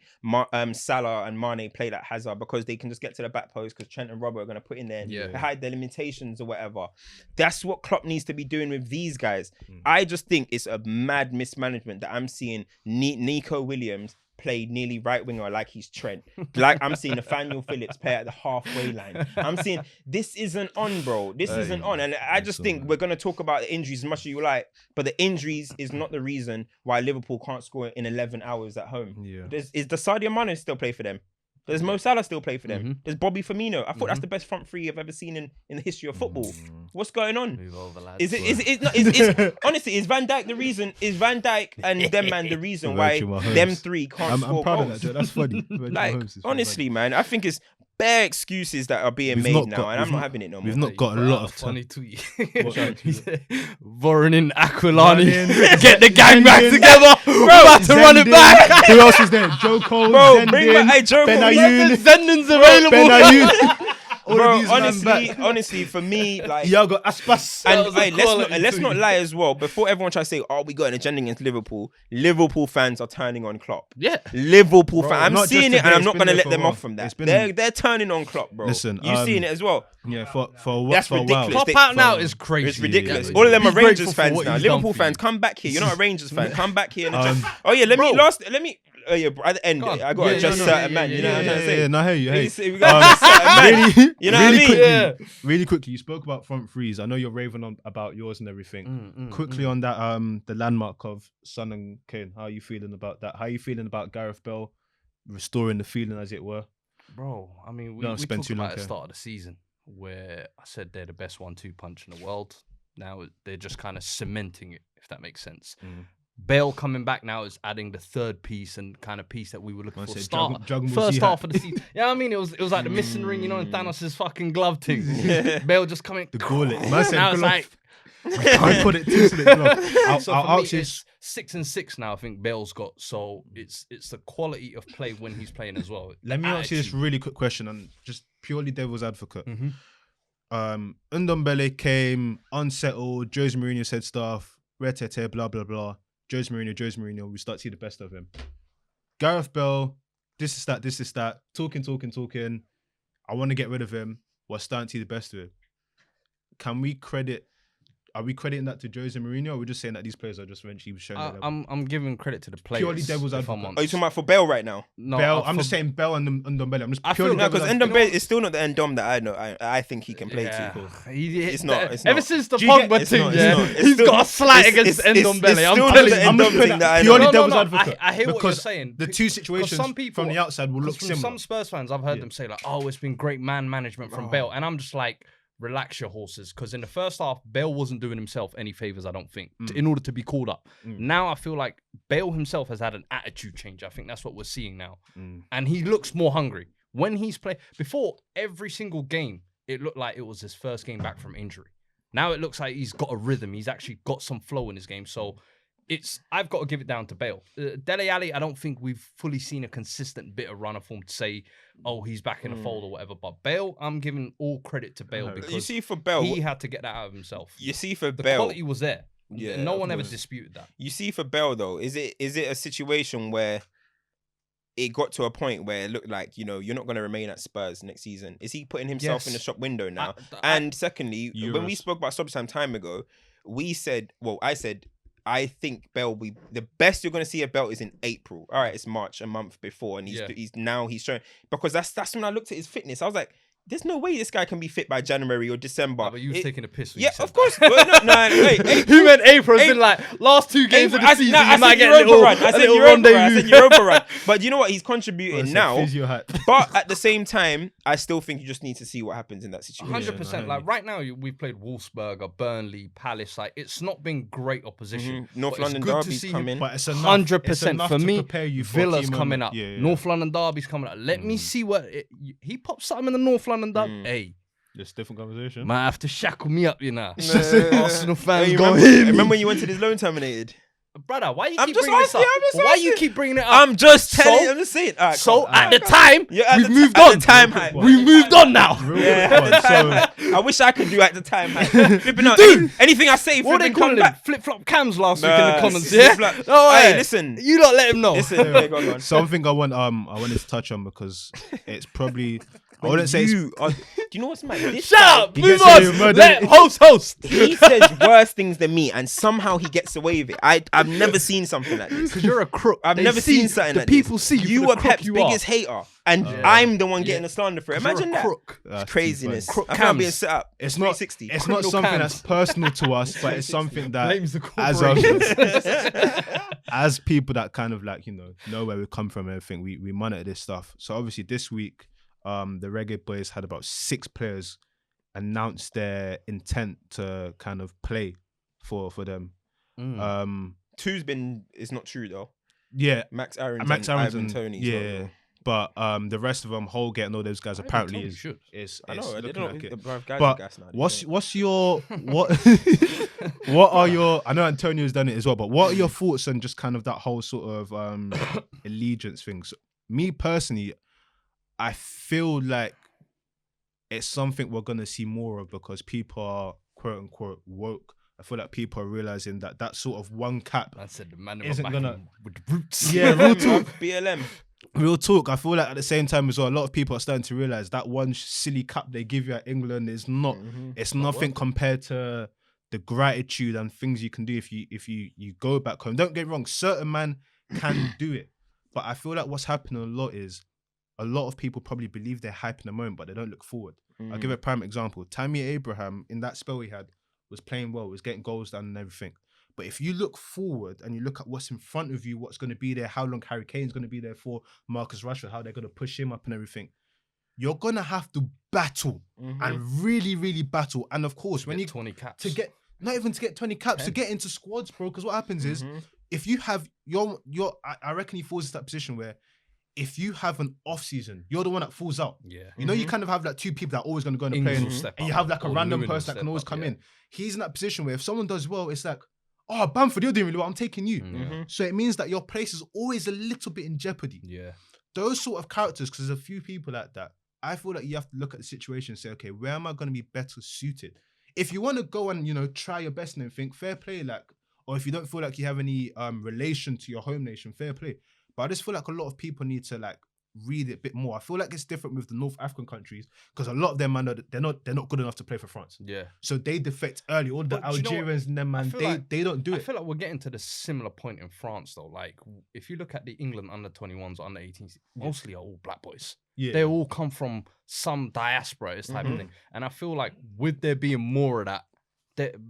Speaker 2: Salah and Mane play like Hazard because they can just get to the back post because Trent and Robert are going to put in there and hide their limitations or whatever. That's what Klopp needs to be doing with these guys. I just think it's a mad mismanagement that I'm seeing Nico Williams play nearly right winger like he's Trent. Like I'm seeing Nathaniel Phillips play at the halfway line. I'm seeing this isn't on, bro. This isn't on. And I just think we're going to talk about the injuries as much as you like, but the injuries is not the reason why Liverpool can't score in 11 hours at home. Is the Sadio Mane still play for them? Does Mo Salah still play for them? Does Bobby Firmino? I thought that's the best front three I've ever seen in the history of football. What's going on? Honestly, is Van Dijk the reason? Is Van Dijk and them man the reason why them three can't score
Speaker 5: I'm proud
Speaker 2: goals?
Speaker 5: of that. That's funny.
Speaker 2: Like, honestly, man, I think it's bare excuses that are being made now, and I'm not having it no more.
Speaker 5: We've not got a lot of time.
Speaker 3: Funny tweet. Voronin, Aquilani, get the gang back together. We're about to run it back.
Speaker 5: Who else is there? Joe Cole,
Speaker 2: bro, bring back Joe Cole.
Speaker 3: Zendin's available.
Speaker 2: Bro, honestly, for me, like
Speaker 5: Iago Aspas.
Speaker 2: And hey, let's not lie as well. Before everyone tries to say, "Oh, we got an agenda against Liverpool," Liverpool fans are turning on Klopp.
Speaker 3: Yeah,
Speaker 2: Liverpool fans. I'm seeing it, and I'm not going to let them off from that. They're turning on Klopp, bro.
Speaker 5: Listen,
Speaker 2: you seeing it as well.
Speaker 5: Yeah, for
Speaker 2: that's ridiculous.
Speaker 3: Klopp out now is crazy.
Speaker 2: It's ridiculous. All of them are Rangers fans now. Liverpool fans, come back here. You're not a Rangers fan. Come back here. Oh yeah, let Oh yeah, at the end, I got to adjust certain man. You know what I'm trying to say?
Speaker 5: Yeah, no, I hear you.
Speaker 2: We got to adjust certain man. You know what I mean?
Speaker 5: Quickly, really quickly, you spoke about front threes. I know you're raving on about yours and everything. Quickly on that, the landmark of Son and Kane. How are you feeling about that? How are you feeling about Gareth Bale restoring the feeling, as it were?
Speaker 4: Bro, I mean, we talked about at the start of the season where I said they're the best 1-2 punch in the world. Now they're just kind of cementing it, if that makes sense. Bale coming back now is adding the third piece and kind of piece that we were looking for. First half of the season. Yeah, I mean, it was like the missing ring, you know, in Thanos' fucking glove thing. Bale just coming.
Speaker 5: The gauntlet.
Speaker 4: Now it's like.
Speaker 5: I put it too glove.
Speaker 4: I'll it's 6 and 6 now. I think Bale's got. So it's the quality of play when he's playing as well.
Speaker 5: Let me ask you this really quick question, and just purely devil's advocate. Ndombele came unsettled. Jose Mourinho said stuff. Retete, blah blah blah. Jose Mourinho. We start to see the best of him. Gareth Bale, this is that. Talking. I want to get rid of him. We're starting to see the best of him. Are we crediting that to Jose Mourinho, or are we just saying that these players are just eventually showing their level?
Speaker 4: I'm giving credit to the players.
Speaker 5: Purely devil's advocate.
Speaker 2: Are you talking about for Bale right now?
Speaker 4: No,
Speaker 5: Bale. I'm just saying Bale and Ndombele. I'm just purely
Speaker 2: because Ndombele is still not the Ndom that I know. I think he can play too.
Speaker 4: It's
Speaker 2: not.
Speaker 4: Ever since the Pogba thing, he's got a slight against Ndombele. I'm telling you.
Speaker 5: Purely devil's advocate.
Speaker 4: I hear what you're saying.
Speaker 5: The two situations from the outside will look similar.
Speaker 4: Some Spurs fans, I've heard them say like, "Oh, it's been great man management from Bale," and I'm just like, relax your horses, because in the first half, Bale wasn't doing himself any favors, I don't think, in order to be called up. Now I feel like Bale himself has had an attitude change. I think that's what we're seeing now. And he looks more hungry. When he's played, before every single game, it looked like it was his first game back from injury. Now it looks like he's got a rhythm. He's actually got some flow in his game. So I've got to give it down to Bale. Dele Alli, I don't think we've fully seen a consistent bit of runner form to say, oh, he's back in the fold or whatever. But Bale, I'm giving all credit to Bale because
Speaker 2: you see for Bale,
Speaker 4: he had to get that out of himself.
Speaker 2: You see for
Speaker 4: the
Speaker 2: Bale,
Speaker 4: quality was there. Yeah, no one ever disputed that.
Speaker 2: You see for Bale though, is it a situation where it got to a point where it looked like, you know, you're not going to remain at Spurs next season? Is he putting himself in the shop window now? And secondly, when we spoke about Stoppage Time ago, I said, I think Bale will be the best you're going to see of Bale is in April. All right, it's March, a month before, and he's showing, because that's when I looked at his fitness. I was like, there's no way this guy can be fit by January or December.
Speaker 4: But you was taking a piss. When
Speaker 2: yeah,
Speaker 4: you said
Speaker 2: of course.
Speaker 4: Wait, who meant April? It's in like last 2 games of the season.
Speaker 2: I said Europa run. But you know what? He's contributing now. But at the same time, I still think you just need to see what happens in that situation.
Speaker 4: 100%. Like right now, we've played Wolfsburg, Burnley, Palace. Like it's not been great opposition.
Speaker 2: North London derby's coming.
Speaker 5: But it's
Speaker 4: 100% for me. Villa's coming up.
Speaker 5: Yeah.
Speaker 4: North London derby's coming up. Let me see what he pops something in the North London derby. Hey.
Speaker 5: It's a different conversation.
Speaker 4: Might have to shackle me up, you know. Arsenal fans
Speaker 2: remember when you went to this loan terminated?
Speaker 4: Brother, why you keep bringing this up? Why you keep bringing it up?
Speaker 2: I'm just telling. I'm just saying. Right,
Speaker 4: so at the time, we've moved on. We moved on now.
Speaker 2: I wish I could do at the time. Dude, anything I say,
Speaker 4: what they calling them? Flip flop cams last week in the comments. Yeah.
Speaker 2: Hey, listen.
Speaker 4: You don't let him know.
Speaker 2: Listen. Go on.
Speaker 5: Something I wanted to touch on because it's probably. I wouldn't say.
Speaker 2: Do you know what's mad?
Speaker 4: Shut up! Move on! Let host!
Speaker 2: He says worse things than me, and somehow he gets away with it. I've never seen something like this.
Speaker 4: Because you're a crook.
Speaker 2: I've never seen something like this.
Speaker 4: The people see you
Speaker 2: are Pep's biggest hater, and I'm the one getting the slander for it. Imagine that. It's craziness. I can't be set up.
Speaker 5: It's not 360. It's not something that's personal to us, but it's something that as people that kind of like, you know where we come from and everything, we monitor this stuff. So obviously this week, the Reggae Boys had about 6 players announce their intent to kind of play for them.
Speaker 2: 2's it's not true though.
Speaker 5: Yeah,
Speaker 2: Max Aaron
Speaker 5: and
Speaker 2: Ivan Toney.
Speaker 5: Yeah, but the rest of them, Holgate and all those guys apparently is
Speaker 2: I know.
Speaker 5: looking like it.
Speaker 2: But
Speaker 5: what's your what are your? I know Antonio's done it as well, but what are your thoughts on just kind of that whole sort of allegiance thing? So, me personally, I feel like it's something we're going to see more of because people are quote unquote woke. I feel like people are realizing that sort of one cap isn't going to...
Speaker 4: With roots.
Speaker 5: Yeah, real talk.
Speaker 2: BLM.
Speaker 5: Real talk. I feel like at the same time as well, a lot of people are starting to realize that one silly cap they give you at England is not... It's nothing compared to the gratitude and things you can do if you go back home. Don't get me wrong, certain man can do it. But I feel like what's happening a lot is a lot of people probably believe they're hype in the moment, but they don't look forward. I'll give a prime example. Tammy Abraham, in that spell he had, was playing well, was getting goals done and everything. But if you look forward and you look at what's in front of you, what's going to be there, how long Harry Kane's going to be there for, Marcus Rashford, how they're going to push him up and everything, you're going to have to battle and really, really battle. And of course, when you
Speaker 4: 20 caps.
Speaker 5: Not even to get 20 caps, to get into squads, bro. Because what happens is, if you have I reckon he falls into that position where if you have an off season, you're the one that falls out.
Speaker 4: Yeah.
Speaker 5: You know, you kind of have like two people that are always going to go in the play, and you have like a random person that can always come in. He's in that position where if someone does well, it's like, oh, Bamford, you're doing really well, I'm taking you. So it means that your place is always a little bit in jeopardy.
Speaker 4: Yeah.
Speaker 5: Those sort of characters, because there's a few people like that, I feel like you have to look at the situation and say, okay, where am I going to be better suited? If you want to go and, you know, try your best and everything, fair play, like, or if you don't feel like you have any relation to your home nation, fair play. But I just feel like a lot of people need to like read it a bit more. I feel like it's different with the North African countries because a lot of them, man, they're not good enough to play for France.
Speaker 4: Yeah.
Speaker 5: So they defect early. All the Algerians and them, man, they don't do it.
Speaker 4: I feel like we're getting to the similar point in France though. Like if you look at the England under 21s, under 18s, mostly are all black boys. Yeah. They all come from some diaspora, this type of thing. And I feel like with there being more of that,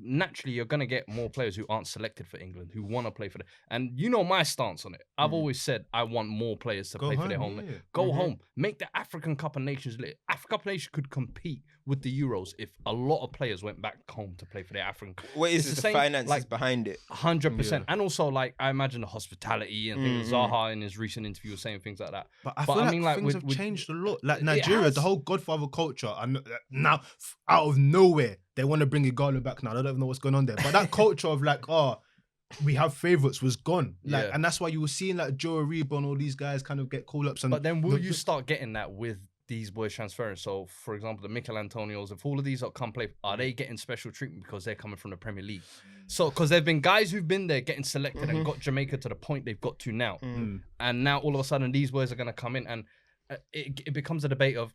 Speaker 4: naturally you're going to get more players who aren't selected for England, who want to play for them. And you know my stance on it. I've always said I want more players to play for their home. Go home. Make the African Cup of Nations lit. African Cup of Nations could compete with the Euros if a lot of players went back home to play for their African.
Speaker 2: What is the finances behind it?
Speaker 4: 100%. And also, like, I imagine the hospitality and things. Zaha in his recent interview was saying things like that.
Speaker 5: But I feel like things have changed a lot. Like Nigeria, the whole Godfather culture, and now out of nowhere, they want to bring Igalo back now. I don't even know what's going on there. But that culture of like, we have favourites was gone. Like, and that's why you were seeing like Joe Aribo and all these guys kind of get call-ups. But
Speaker 4: then will you start getting that with these boys transferring? So, for example, the Mikel Antonios, if all of these are come play, are they getting special treatment because they're coming from the Premier League? So, because there have been guys who've been there getting selected and got Jamaica to the point they've got to now. And now all of a sudden these boys are going to come in and it becomes a debate of,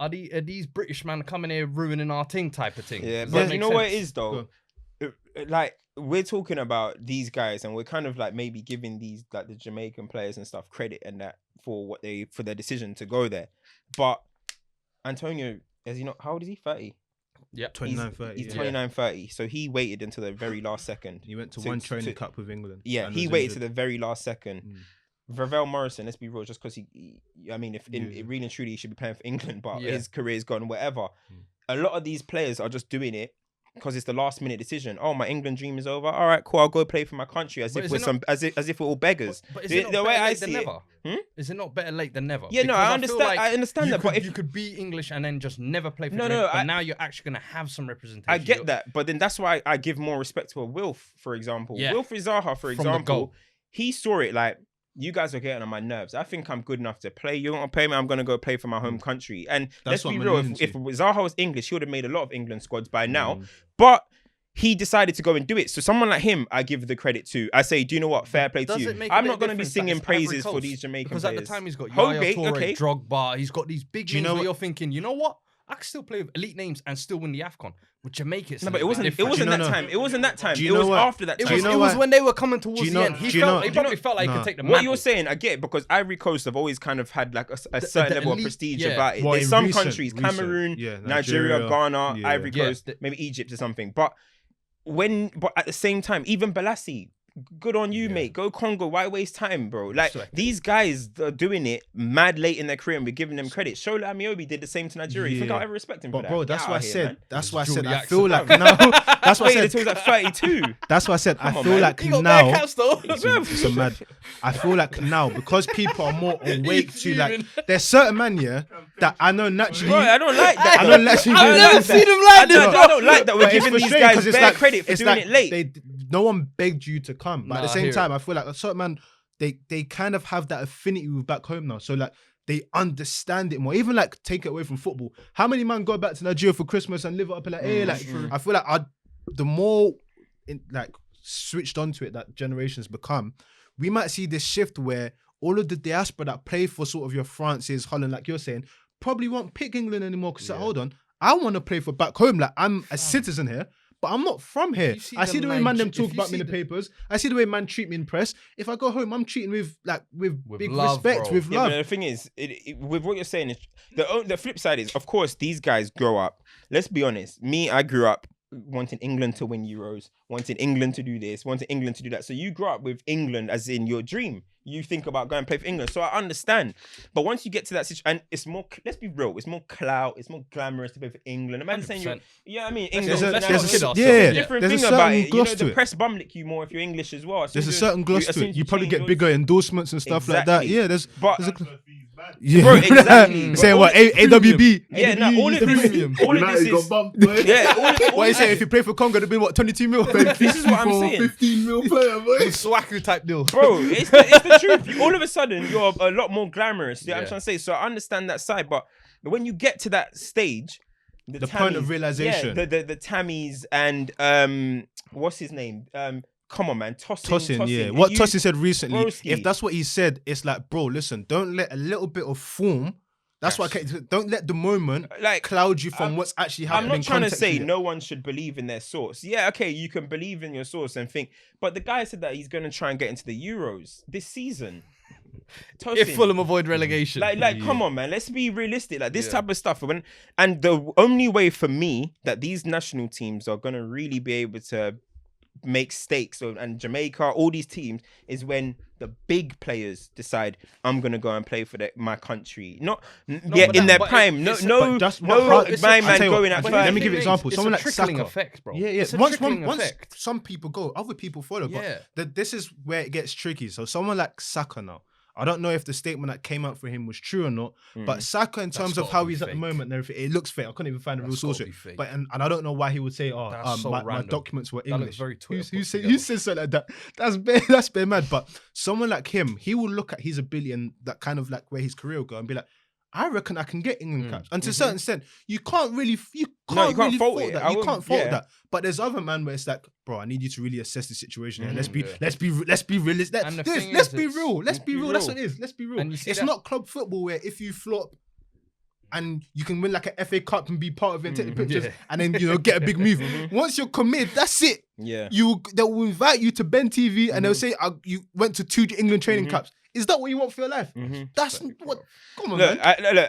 Speaker 4: are these British man coming here ruining our thing type of thing?
Speaker 2: Yeah, but you know what it is though? Like, we're talking about these guys and we're kind of like maybe giving these like the Jamaican players and stuff credit and that for their decision to go there. But Antonio, how old is he? 30?
Speaker 5: Yeah, 29, 30.
Speaker 2: He's 29, 30. So he waited until the very last second.
Speaker 5: He went to one training cup with England.
Speaker 2: Yeah, he waited to the very last second. Ravel Morrison, let's be real, just because if really and truly he should be playing for England, but his career's gone, whatever. A lot of these players are just doing it because it's the last minute decision. Oh, my England dream is over. All right, cool. I'll go play for my country as if we're all beggars.
Speaker 4: But is it not better late than never? Is it not better late than never?
Speaker 2: Yeah, because I understand. Like I understand that, but if
Speaker 4: you could be English and then just never play for but now you're actually gonna have some representation.
Speaker 2: I get that, but then that's why I give more respect to a Wilf, for example. Wilfried Zaha, for example, he saw it like, you guys are getting on my nerves. I think I'm good enough to play. You want to play me? I'm going to go play for my home country. And let's be real, if Zaha was English, he would have made a lot of England squads by now. But he decided to go and do it. So someone like him, I give the credit to. I say, do you know what? Fair play to you. I'm not going to be singing praises for these Jamaican players.
Speaker 4: Because at the time he's got Yaya Toure, Drogba. He's got these big names where you're thinking, you know what? I can still play with elite names and still win the AFCON. With Jamaica,
Speaker 2: no, but it wasn't that time. It wasn't that time. It was after that time.
Speaker 4: It was when they were coming towards the end. He probably felt like he could take the mantle.
Speaker 2: What you're saying, I get it, because Ivory Coast have always kind of had like a certain level of prestige about it. There's some countries, Cameroon, Nigeria, Ghana, Ivory Coast, maybe Egypt or something. But at the same time, even Balassi, good on you, mate. Go Congo. Why waste time, bro? Like, these guys are doing it mad late in their career and we're giving them credit. Shola Amiobi did the same to Nigeria. You think I'll ever respect him for that?
Speaker 5: Bro, that's why I said. That's why I said. I feel like now. That's why I said.
Speaker 2: Until he was like 32.
Speaker 5: That's why I said. I feel like now. It's a mad. I feel like now, because people are more awake to like. There's certain man that I know naturally.
Speaker 2: Bro, I don't like that.
Speaker 5: I don't naturally.
Speaker 4: I've never seen him like this.
Speaker 2: I don't like that. We're giving these guys bare credit for doing it late.
Speaker 5: No one begged you to come, but at the same time, I feel like a certain man, they kind of have that affinity with back home now. So like they understand it more. Even like take it away from football. How many man go back to Nigeria for Christmas and live it up in like, hey, like I feel like the more switched onto it that generations become, we might see this shift where all of the diaspora that play for sort of your France's, Holland, like you're saying, probably won't pick England anymore because hold on, I want to play for back home. Like I'm a citizen here. but I'm not from here. I see the way man them talk about me in the papers. I see the way man treat me in press. If I go home, I'm treating with big
Speaker 3: love,
Speaker 5: respect,
Speaker 3: bro.
Speaker 5: with love.
Speaker 2: But the thing is, with what you're saying, is the flip side is, of course, these guys grow up. Let's be honest. Me, I grew up wanting England to win Euros, wanting England to do this, wanting England to do that. So you grew up with England as in your dream. You think about going and play for England. So I understand. But once you get to that situation, and it's more, let's be real, it's more clout, it's more glamorous to play for England. Imagine saying you, yeah, I mean, England.
Speaker 5: There's
Speaker 2: different thing about it. You know, the press bum lick you more if you're English as well.
Speaker 5: There's a certain gloss to it. You probably get bigger endorsements and stuff like that. Yeah, there's yeah,
Speaker 2: bro, exactly.
Speaker 5: Saying what AWB?
Speaker 2: Yeah, no, all of this is
Speaker 5: What you saying? If you play for Congo, it'd be what 22 mil.
Speaker 2: This is what I'm saying.
Speaker 1: 15 mil player, boy.
Speaker 3: Swaku type deal,
Speaker 2: bro. It's the truth. All of a sudden, you're a lot more glamorous. You know what I'm trying to say? So I understand that side, but when you get to that stage,
Speaker 5: the point of realization,
Speaker 2: the Tammies and what's his name? Come on, man. Tossing.
Speaker 5: Yeah. What Tossing said recently, if that's what he said, it's like, bro, listen, don't let a little bit of form. That's why don't let the moment cloud you from what's actually happening.
Speaker 2: I'm not trying to say no one should believe in their source. Yeah, okay, you can believe in your source and think, but the guy said that he's going to try and get into the Euros this season. Tossing.
Speaker 3: If Fulham avoid relegation.
Speaker 2: Come on, man. Let's be realistic. Like this type of stuff. And the only way for me that these national teams are going to really be able to make stakes, and Jamaica, all these teams, is when the big players decide I'm gonna go and play for my country. In their prime. My man going at first.
Speaker 5: Let me give you an example. Someone like
Speaker 3: trickling
Speaker 5: Saka.
Speaker 3: Effect, bro.
Speaker 5: Yeah. Once some people go, other people follow. But this is where it gets tricky. So someone like Saka now. I don't know if the statement that came out for him was true or not, but Saka, in terms of how he's at the moment and everything, it looks fake. I couldn't even find a real source. But and I don't know why he would say, my documents were English.
Speaker 3: Very
Speaker 5: who says something like that? That's bare mad. But someone like him, he will look at his ability and that kind of like where his career will go and be like, I reckon I can get England caps. And to a certain extent, you can't really fault that. You can't fault that. But there's other man where it's like, bro, I need you to really assess the situation. And let's be realistic. Let's be real. Let's be real. That's what it is. Let's be real. It's not club football where if you flop and you can win like an FA Cup and be part of it and take the pictures and then get a big move. Once you're committed, that's it.
Speaker 2: Yeah.
Speaker 5: They will invite you to Ben TV and they'll say you went to 2 England training caps. Is that what you want for your life? That's what. Come on, man.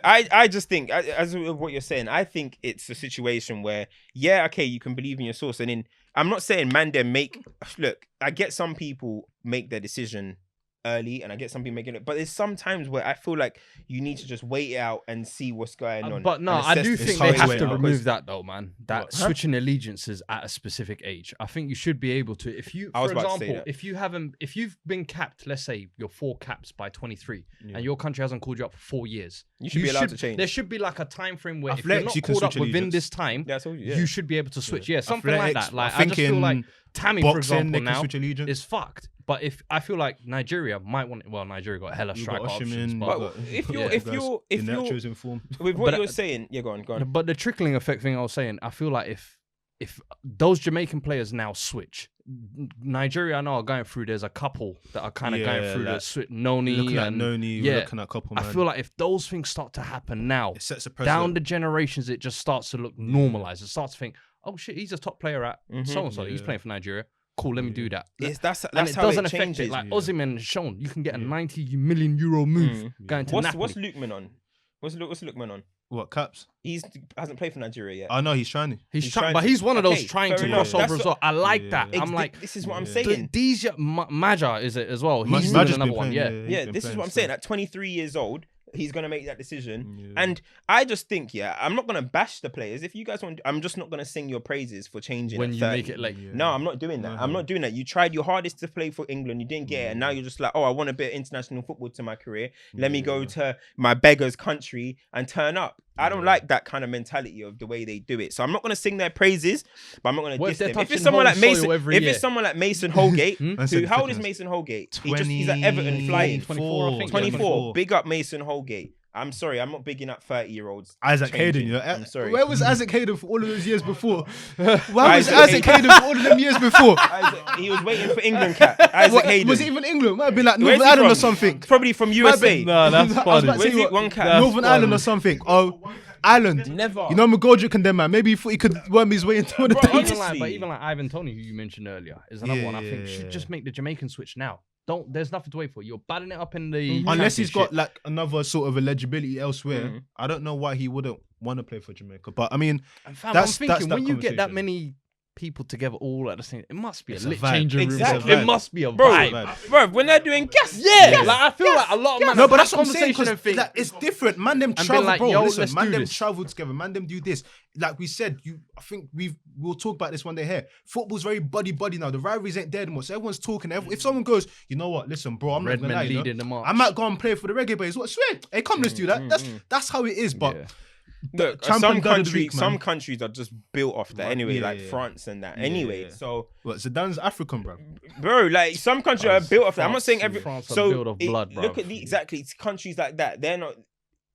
Speaker 2: I just think, as of what you're saying, I think it's a situation where, you can believe in your source, and I'm not saying man, I get some people make their decision early, and I get some people making it, but there's some times where I feel like you need to just wait it out and see what's going on.
Speaker 3: But no, I do think they have to remove that though, man. That switching allegiances at a specific age. I think you should be able to. If you, for example, if you've been capped, let's say you're 4 caps by 23, and your country hasn't called you up for 4 years,
Speaker 2: you should be allowed to change.
Speaker 3: There should be like a time frame where if you're not called up within this time, you should be able to switch. Yeah, something like that. Like I just feel like Tammy, for example, now is fucked. But if I feel like Nigeria might want, Nigeria got hella striker options. But
Speaker 2: if you're with what you're saying, go on.
Speaker 3: But the trickling effect thing I was saying, I feel like if those Jamaican players now switch, Nigeria I know are going through. There's a couple that are kind of going through the switch. Noni,
Speaker 5: looking at a couple. Man.
Speaker 3: I feel like if those things start to happen now, it sets a precedent. Down the generations, it just starts to look normalized. It starts to think, oh shit, he's a top player at so and so. He's playing for Nigeria. Cool, let me do that.
Speaker 2: That's
Speaker 3: and it
Speaker 2: how
Speaker 3: doesn't
Speaker 2: it
Speaker 3: affect
Speaker 2: changes.
Speaker 3: it. Like Osimhen has shown, you can get a 90 million euro move going to Napoli.
Speaker 2: What's Lookman on? What's Lookman on?
Speaker 5: What, caps?
Speaker 2: He hasn't played for Nigeria yet.
Speaker 5: I know he's trying.
Speaker 3: He's trying, but he's one of those trying to cross over as well. I like that. I'm like,
Speaker 2: this is what I'm saying.
Speaker 3: These Maja is it as well. He's doing another one.
Speaker 2: Yeah, this is what I'm saying. At 23 years old, he's going to make that decision. And I just think, I'm not going to bash the players. If you guys want, I'm just not going to sing your praises for changing
Speaker 3: when you
Speaker 2: 30.
Speaker 3: make it like.
Speaker 2: No, I'm not doing that. I'm not doing that. You tried your hardest to play for England. You didn't get it. And now you're just like, I want a bit of international football to my career. Let me go to my beggar's country and turn up. I don't like that kind of mentality of the way they do it. So I'm not going to sing their praises, but I'm not going to diss them. If it's someone like Mason Holgate, how old is Mason Holgate? He's at Everton flying.
Speaker 3: 24, I think.
Speaker 2: 24. Big up Mason Holgate. I'm sorry, I'm not bigging up 30-year-olds.
Speaker 5: Isaac Hayden,
Speaker 2: I'm sorry.
Speaker 5: Where was Isaac Hayden for all of those years before? Where was Isaac Hayden for all of them years before?
Speaker 2: He was waiting for England cap. Isaac Hayden.
Speaker 5: Was it even England? Might have been like Northern Ireland or something.
Speaker 2: Probably from USA.
Speaker 3: No, that's funny.
Speaker 2: Where's he? One cap.
Speaker 5: Northern Ireland or something. Oh, Ireland.
Speaker 2: Never.
Speaker 5: You know McGoldrick and them, man. Maybe he thought he could worm his way into one of the
Speaker 2: Bro,
Speaker 5: teams.
Speaker 2: honestly.
Speaker 4: Even like Ivan Toney, who you mentioned earlier, is another one. I think
Speaker 5: Yeah.
Speaker 4: should just make the Jamaican switch now. There's nothing to wait for. You're batting it up in the
Speaker 5: Unless he's got
Speaker 4: championship.
Speaker 5: like another sort of eligibility elsewhere, I don't know why he wouldn't want to play for Jamaica. But I mean,
Speaker 4: And fam,
Speaker 5: that's
Speaker 4: I'm thinking
Speaker 5: that
Speaker 4: when you get that
Speaker 5: conversation.
Speaker 4: many people together all at the same, it must be
Speaker 5: It's
Speaker 4: a
Speaker 5: a
Speaker 4: lit
Speaker 5: vibe.
Speaker 4: changing room.
Speaker 2: Exactly.
Speaker 4: It must be a
Speaker 2: Bro,
Speaker 4: vibe.
Speaker 2: Bro, when they're doing gas.
Speaker 4: Yeah, like I feel like a lot of man
Speaker 5: No, but
Speaker 4: have
Speaker 5: that's what I'm saying.
Speaker 4: conversation
Speaker 5: 'Cause,
Speaker 4: and think.
Speaker 5: like, it's different. Man, them
Speaker 4: been
Speaker 5: travel,
Speaker 4: like,
Speaker 5: bro.
Speaker 4: yo,
Speaker 5: Listen,
Speaker 4: let's
Speaker 5: man,
Speaker 4: do
Speaker 5: them
Speaker 4: this.
Speaker 5: travel together. Man, them do this. Like we said, I think we'll talk about this one day here. Football's very buddy now. The rivalries ain't dead anymore. So everyone's talking. If someone goes, you know what? Listen, bro, I'm not
Speaker 4: Redmen
Speaker 5: gonna lie.
Speaker 4: leading the march.
Speaker 5: I might go and play for the reggae boys. What? Swear? Hey, come, let's do that. That's how it is. But
Speaker 4: Yeah.
Speaker 2: Look,
Speaker 5: Champion done of the week, man.
Speaker 2: some countries are just built off that anyway,
Speaker 5: Yeah,
Speaker 2: like
Speaker 5: yeah.
Speaker 2: France and that.
Speaker 5: Yeah,
Speaker 2: Anyway,
Speaker 5: yeah.
Speaker 2: so
Speaker 5: what? Zidane's African, bro.
Speaker 2: bro, like some countries are built off that. I'm not saying every.
Speaker 4: France are
Speaker 2: So
Speaker 4: built of blood,
Speaker 2: look
Speaker 4: bruv.
Speaker 2: at exactly countries like that. They're not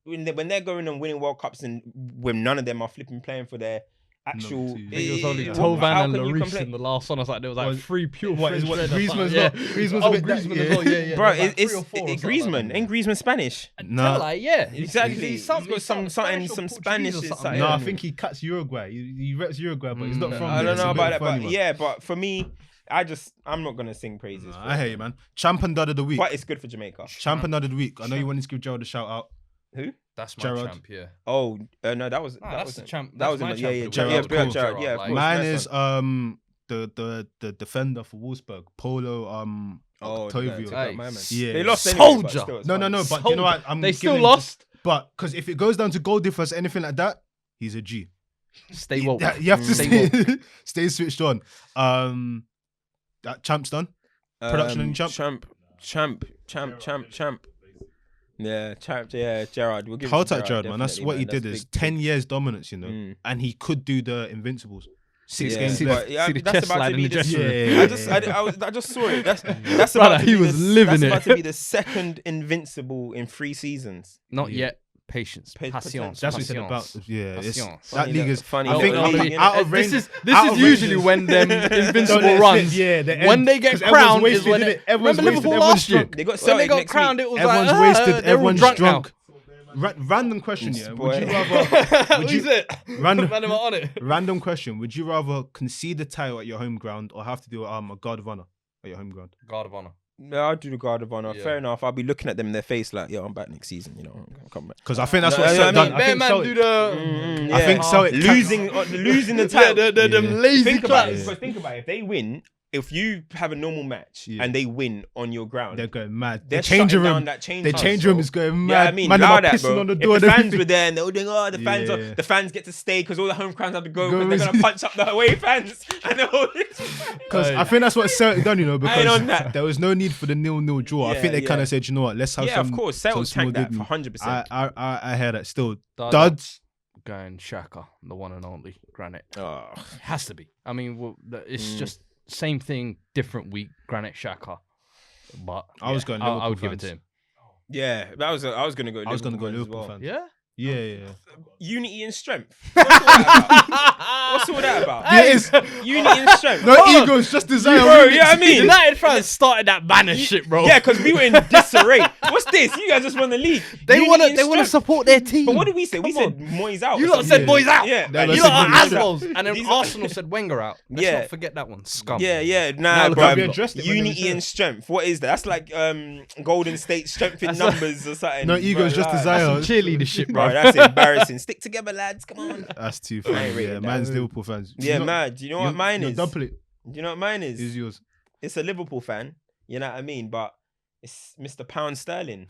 Speaker 2: when they're going and winning World Cups, and when none of them are flipping playing for their actual.
Speaker 5: too.
Speaker 4: I think it was only
Speaker 5: Yeah.
Speaker 2: how
Speaker 4: Tovan and
Speaker 2: can you
Speaker 4: Lloris
Speaker 2: complain?
Speaker 4: in the last one. I was like, there was like
Speaker 5: Was-
Speaker 4: 3 pure
Speaker 5: what is
Speaker 4: French
Speaker 5: what?
Speaker 4: men or
Speaker 5: Griezmann's
Speaker 4: something,
Speaker 5: not- Griezmann's a bit that-
Speaker 4: Griezmann as well. Yeah.
Speaker 2: Bro,
Speaker 4: there was like 3
Speaker 2: it's
Speaker 4: or 4 or something
Speaker 2: Griezmann.
Speaker 4: like that.
Speaker 2: Ain't Griezmann Spanish?
Speaker 5: No,
Speaker 4: Like, yeah,
Speaker 2: Exactly.
Speaker 4: He's some,
Speaker 2: He's got some
Speaker 4: Spanish or
Speaker 2: some
Speaker 4: Portuguese
Speaker 2: Spanish
Speaker 4: or
Speaker 2: is
Speaker 4: something.
Speaker 2: something.
Speaker 5: no,
Speaker 2: Yeah.
Speaker 5: I think he cuts Uruguay. He reps Uruguay, but he's not from
Speaker 2: I
Speaker 5: there.
Speaker 2: don't
Speaker 5: It's a
Speaker 2: know
Speaker 5: bit
Speaker 2: about that,
Speaker 5: funny,
Speaker 2: but
Speaker 5: man.
Speaker 2: yeah, but for me, I'm not gonna sing praises.
Speaker 5: Nah,
Speaker 2: for
Speaker 5: I
Speaker 2: it.
Speaker 5: hear you, man. Champ and Dud of the week.
Speaker 2: But it's good for Jamaica.
Speaker 5: Champ and Dud of the week. I know you wanted to give Gerald a shout out.
Speaker 2: Who?
Speaker 4: That's my
Speaker 5: Gerard.
Speaker 4: champ, yeah.
Speaker 2: Oh no, that was
Speaker 4: Nah,
Speaker 2: that
Speaker 4: that's
Speaker 2: was
Speaker 4: the champ.
Speaker 2: That
Speaker 4: That's
Speaker 2: was
Speaker 4: my
Speaker 2: in
Speaker 4: champ
Speaker 2: yeah,
Speaker 4: for
Speaker 2: yeah,
Speaker 4: the
Speaker 5: Gerard,
Speaker 2: yeah,
Speaker 5: cool.
Speaker 2: Gerard,
Speaker 4: Gerard,
Speaker 2: yeah, of
Speaker 4: like-
Speaker 2: course,
Speaker 5: Mine
Speaker 2: nice
Speaker 5: is
Speaker 2: one.
Speaker 5: the defender for Wolfsburg, Polo
Speaker 2: Oh,
Speaker 5: Octavio.
Speaker 2: my man.
Speaker 5: Yeah.
Speaker 2: They lost anyway, but
Speaker 4: Soldier.
Speaker 2: still, it's
Speaker 5: No,
Speaker 2: fun.
Speaker 5: but you know what? I'm
Speaker 4: They still
Speaker 5: giving
Speaker 4: lost.
Speaker 5: But because if it goes down to goal difference, anything like that, he's a G.
Speaker 4: Stay woke.
Speaker 5: You have to
Speaker 4: Stay
Speaker 5: stay,
Speaker 4: woke.
Speaker 5: stay switched on. That Champ's done. Production and Champ.
Speaker 2: Champ. Yeah, Champ. Yeah, Gerard. We'll give
Speaker 5: Hold
Speaker 2: it to
Speaker 5: tight, Gerard, man. That's
Speaker 2: definitely,
Speaker 5: what he
Speaker 2: man.
Speaker 5: did.
Speaker 2: That's
Speaker 5: Is
Speaker 2: big.
Speaker 5: 10 years dominance, you know,
Speaker 2: Mm.
Speaker 5: and he could do the Invincibles. 6
Speaker 2: Yeah,
Speaker 5: games
Speaker 2: but
Speaker 5: left.
Speaker 2: yeah,
Speaker 4: See the
Speaker 2: that's
Speaker 4: chest
Speaker 2: about
Speaker 4: slide
Speaker 2: to
Speaker 4: in
Speaker 2: be
Speaker 4: the
Speaker 2: the
Speaker 4: dressing room.
Speaker 5: Yeah.
Speaker 2: I just saw it. That's about
Speaker 4: Brother,
Speaker 2: to
Speaker 4: he
Speaker 2: be
Speaker 4: was
Speaker 2: the,
Speaker 4: living
Speaker 2: that's about
Speaker 4: it.
Speaker 2: to be the second Invincible in 3 seasons.
Speaker 4: Not
Speaker 5: Yeah.
Speaker 4: yet. Patience.
Speaker 2: Potential.
Speaker 4: Patience.
Speaker 5: That's what he said about. Yeah, it's,
Speaker 4: Patience.
Speaker 5: that league is.
Speaker 2: Funny
Speaker 5: I
Speaker 2: little
Speaker 5: think
Speaker 2: league, innit?
Speaker 5: out of range.
Speaker 4: This
Speaker 5: out
Speaker 4: is
Speaker 5: of
Speaker 4: usually
Speaker 5: ranges.
Speaker 4: when them
Speaker 5: Don't
Speaker 4: invincible
Speaker 5: let it
Speaker 4: runs.
Speaker 5: slip. Yeah, the
Speaker 4: When
Speaker 5: end,
Speaker 4: they get
Speaker 5: 'cause everyone's
Speaker 4: crowned
Speaker 5: wasted,
Speaker 4: is when.
Speaker 5: innit? Everyone's
Speaker 4: Remember
Speaker 5: wasted,
Speaker 4: Liverpool
Speaker 5: everyone's
Speaker 4: last year?
Speaker 5: drunk.
Speaker 2: They got
Speaker 4: When they
Speaker 2: Celtic
Speaker 4: got
Speaker 2: next
Speaker 4: crowned,
Speaker 2: week.
Speaker 4: it was
Speaker 5: Everyone's
Speaker 4: like,
Speaker 5: wasted.
Speaker 4: they're all
Speaker 5: Everyone's
Speaker 4: drunk
Speaker 5: drunk.
Speaker 4: now.
Speaker 5: Random question, yeah. Would you
Speaker 2: Boy.
Speaker 5: rather?
Speaker 4: Who's it?
Speaker 5: Random-
Speaker 4: Man, am I on it?
Speaker 5: Random question. Would you rather concede the title at your home ground or have to do a guard of honor at your home ground?
Speaker 4: Guard of honor.
Speaker 2: No, I'll do the guard of honor.
Speaker 4: Yeah.
Speaker 2: Fair enough. I'll be looking at them in their face like, yo, I'm back next season. You know, I'll come back.
Speaker 5: Because I think that's
Speaker 2: No,
Speaker 5: what
Speaker 2: I
Speaker 5: Celtic
Speaker 2: mean,
Speaker 5: done. I
Speaker 4: Bear
Speaker 5: think
Speaker 4: man
Speaker 5: Celtic.
Speaker 4: do the.
Speaker 5: I think Celtic
Speaker 2: losing the
Speaker 4: Yeah,
Speaker 2: title.
Speaker 4: them
Speaker 5: Yeah.
Speaker 4: lazy
Speaker 2: Think about it.
Speaker 4: claps.
Speaker 2: Because think about it. If they win, if you have a normal match
Speaker 5: Yeah.
Speaker 2: and they win on your ground,
Speaker 5: They're going mad.
Speaker 2: they're
Speaker 5: The changing
Speaker 2: shutting down
Speaker 5: room.
Speaker 2: that change
Speaker 5: The
Speaker 2: house,
Speaker 5: change room
Speaker 2: bro.
Speaker 5: is going mad.
Speaker 2: Yeah, I mean,
Speaker 5: Man, them
Speaker 2: allow
Speaker 5: are
Speaker 2: that,
Speaker 5: pissing
Speaker 2: bro.
Speaker 5: on the
Speaker 2: If
Speaker 5: door.
Speaker 2: the
Speaker 5: and
Speaker 2: fans
Speaker 5: everything.
Speaker 2: were there and they were doing, oh,
Speaker 5: Yeah.
Speaker 2: the fans get to stay because all the home crowds have to go
Speaker 5: Go
Speaker 2: because they're
Speaker 5: with-
Speaker 2: gonna punch up the away fans and all this.
Speaker 5: Because I think that's what Celtic done, you know,
Speaker 2: on
Speaker 5: because
Speaker 2: that.
Speaker 5: there was no need for the 0-0 draw. I
Speaker 2: Yeah,
Speaker 5: think they kind
Speaker 2: yeah.
Speaker 5: of said, you know what, let's have
Speaker 2: Yeah,
Speaker 5: some.
Speaker 2: of course.
Speaker 5: some
Speaker 2: Celtic
Speaker 5: small
Speaker 2: tanked that
Speaker 5: dignity.
Speaker 2: for 100%.
Speaker 5: I hear that still.
Speaker 4: Dud.
Speaker 5: Duds.
Speaker 4: Going Shaka, the one and only Granite.
Speaker 2: Oh.
Speaker 4: Has to be. I mean, it's just same thing, different week. Granite Shaka, but
Speaker 5: I was going Liverpool
Speaker 4: I would give it
Speaker 5: fans.
Speaker 4: to him.
Speaker 2: Yeah, I was gonna go.
Speaker 5: I was going to go
Speaker 2: fans as
Speaker 5: Liverpool
Speaker 2: well.
Speaker 5: fans.
Speaker 4: Yeah.
Speaker 5: Yeah.
Speaker 2: Unity and strength. What's all that about?
Speaker 5: Yeah, it is.
Speaker 2: Unity and strength.
Speaker 5: No egos, just desire.
Speaker 2: Bro, yeah, I mean,
Speaker 4: United fans started that banner shit, bro.
Speaker 2: yeah, because we were in disarray. What's this? You guys just won the league.
Speaker 4: they
Speaker 2: Unity
Speaker 4: want
Speaker 2: and
Speaker 4: to
Speaker 2: strength.
Speaker 4: support their team.
Speaker 2: But what did we say? We
Speaker 4: Come
Speaker 2: said
Speaker 4: on.
Speaker 2: Moyes out.
Speaker 4: You
Speaker 2: or
Speaker 4: lot
Speaker 2: something.
Speaker 4: said boys out.
Speaker 2: Yeah,
Speaker 5: They
Speaker 2: like,
Speaker 5: were
Speaker 4: You
Speaker 5: said
Speaker 4: lot are
Speaker 5: Moyes out.
Speaker 4: assholes. And then
Speaker 2: These are-
Speaker 4: Arsenal said Wenger out. Let's
Speaker 2: Yeah.
Speaker 4: not forget that one. Scum.
Speaker 2: Yeah,
Speaker 4: Now
Speaker 2: nah,
Speaker 4: look
Speaker 2: bro.
Speaker 4: how we
Speaker 5: addressed it when they
Speaker 2: Unity
Speaker 5: were
Speaker 2: and strength. What is that? That's like Golden State strength in
Speaker 4: That's
Speaker 2: numbers or something.
Speaker 5: No egos,
Speaker 2: Bro,
Speaker 5: just
Speaker 2: like-
Speaker 5: desire.
Speaker 4: Some cheerleader shit,
Speaker 2: Bro,
Speaker 4: bro.
Speaker 2: that's embarrassing. Stick together, lads. Come on.
Speaker 5: That's too
Speaker 2: I
Speaker 5: funny.
Speaker 2: ain't rated
Speaker 5: Yeah,
Speaker 2: that.
Speaker 5: man's Liverpool fans.
Speaker 2: Yeah, man. Do you know what mine is?
Speaker 5: Double it.
Speaker 2: Do you know what mine
Speaker 5: Is
Speaker 2: is?
Speaker 5: yours.
Speaker 2: It's a Liverpool fan. You know what I mean? But it's Mr. Pound Sterling.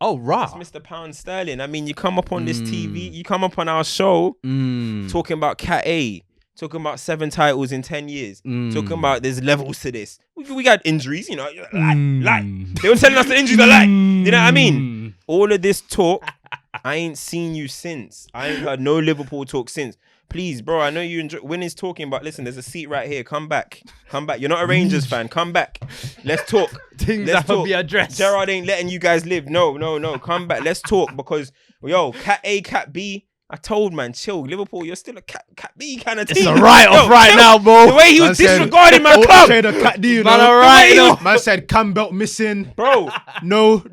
Speaker 4: Oh,
Speaker 2: It's
Speaker 4: right.
Speaker 2: Mr. Pound Sterling. I mean, you come up on this TV, you come up on our show talking about Cat A, talking about 7 titles in 10 years, talking about there's levels to this. We got injuries, you know, like they were telling us the injuries are like, you know what I mean? All of this talk, I ain't seen you since. I ain't heard no Liverpool talk since. Please, bro, I know you enjoy. When he's talking about, listen, there's a seat right here. Come back. You're not a Rangers fan. Come back. Let's talk.
Speaker 4: Things
Speaker 2: Let's
Speaker 4: that would
Speaker 2: talk.
Speaker 4: be addressed.
Speaker 2: Gerard ain't letting you guys live. No. Come back. Let's talk because, yo, Cat A, Cat B, I told man, chill. Liverpool, you're still a cat B kind of team.
Speaker 4: It's a write-off right now, bro.
Speaker 2: The way he was disregarding my club.
Speaker 5: Man said Campbell missing.
Speaker 2: Bro.
Speaker 5: No.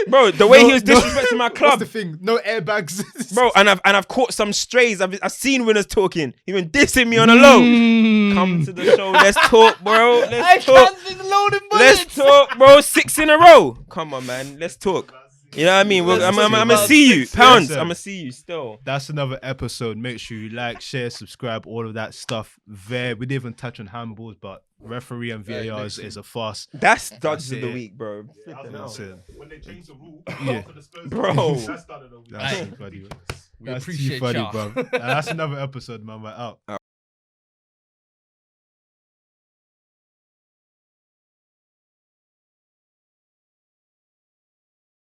Speaker 2: Bro, the way he was disrespecting my club.
Speaker 5: What's the thing? No airbags.
Speaker 2: Bro, and I've caught some strays. I've seen winners talking. He been dissing me on a low. Come to the show. Let's talk, bro. Let's talk, bro. 6 in a row. Come on, man. Let's talk. You know what I mean? I'm gonna see you. Pounds. I'm gonna see you still.
Speaker 5: That's another episode. Make sure you like, share, subscribe, all of that stuff. There, we didn't even touch on handballs, but referee and VAR is a farce.
Speaker 2: That's dodges of the week, bro.
Speaker 5: That's it.
Speaker 1: When they changed the rule,
Speaker 5: Yeah.
Speaker 1: for the Spurs,
Speaker 2: Bro.
Speaker 1: that started the week.
Speaker 5: That's too funny.
Speaker 4: We appreciate y'all.
Speaker 5: bro. That's another episode, man. We're out.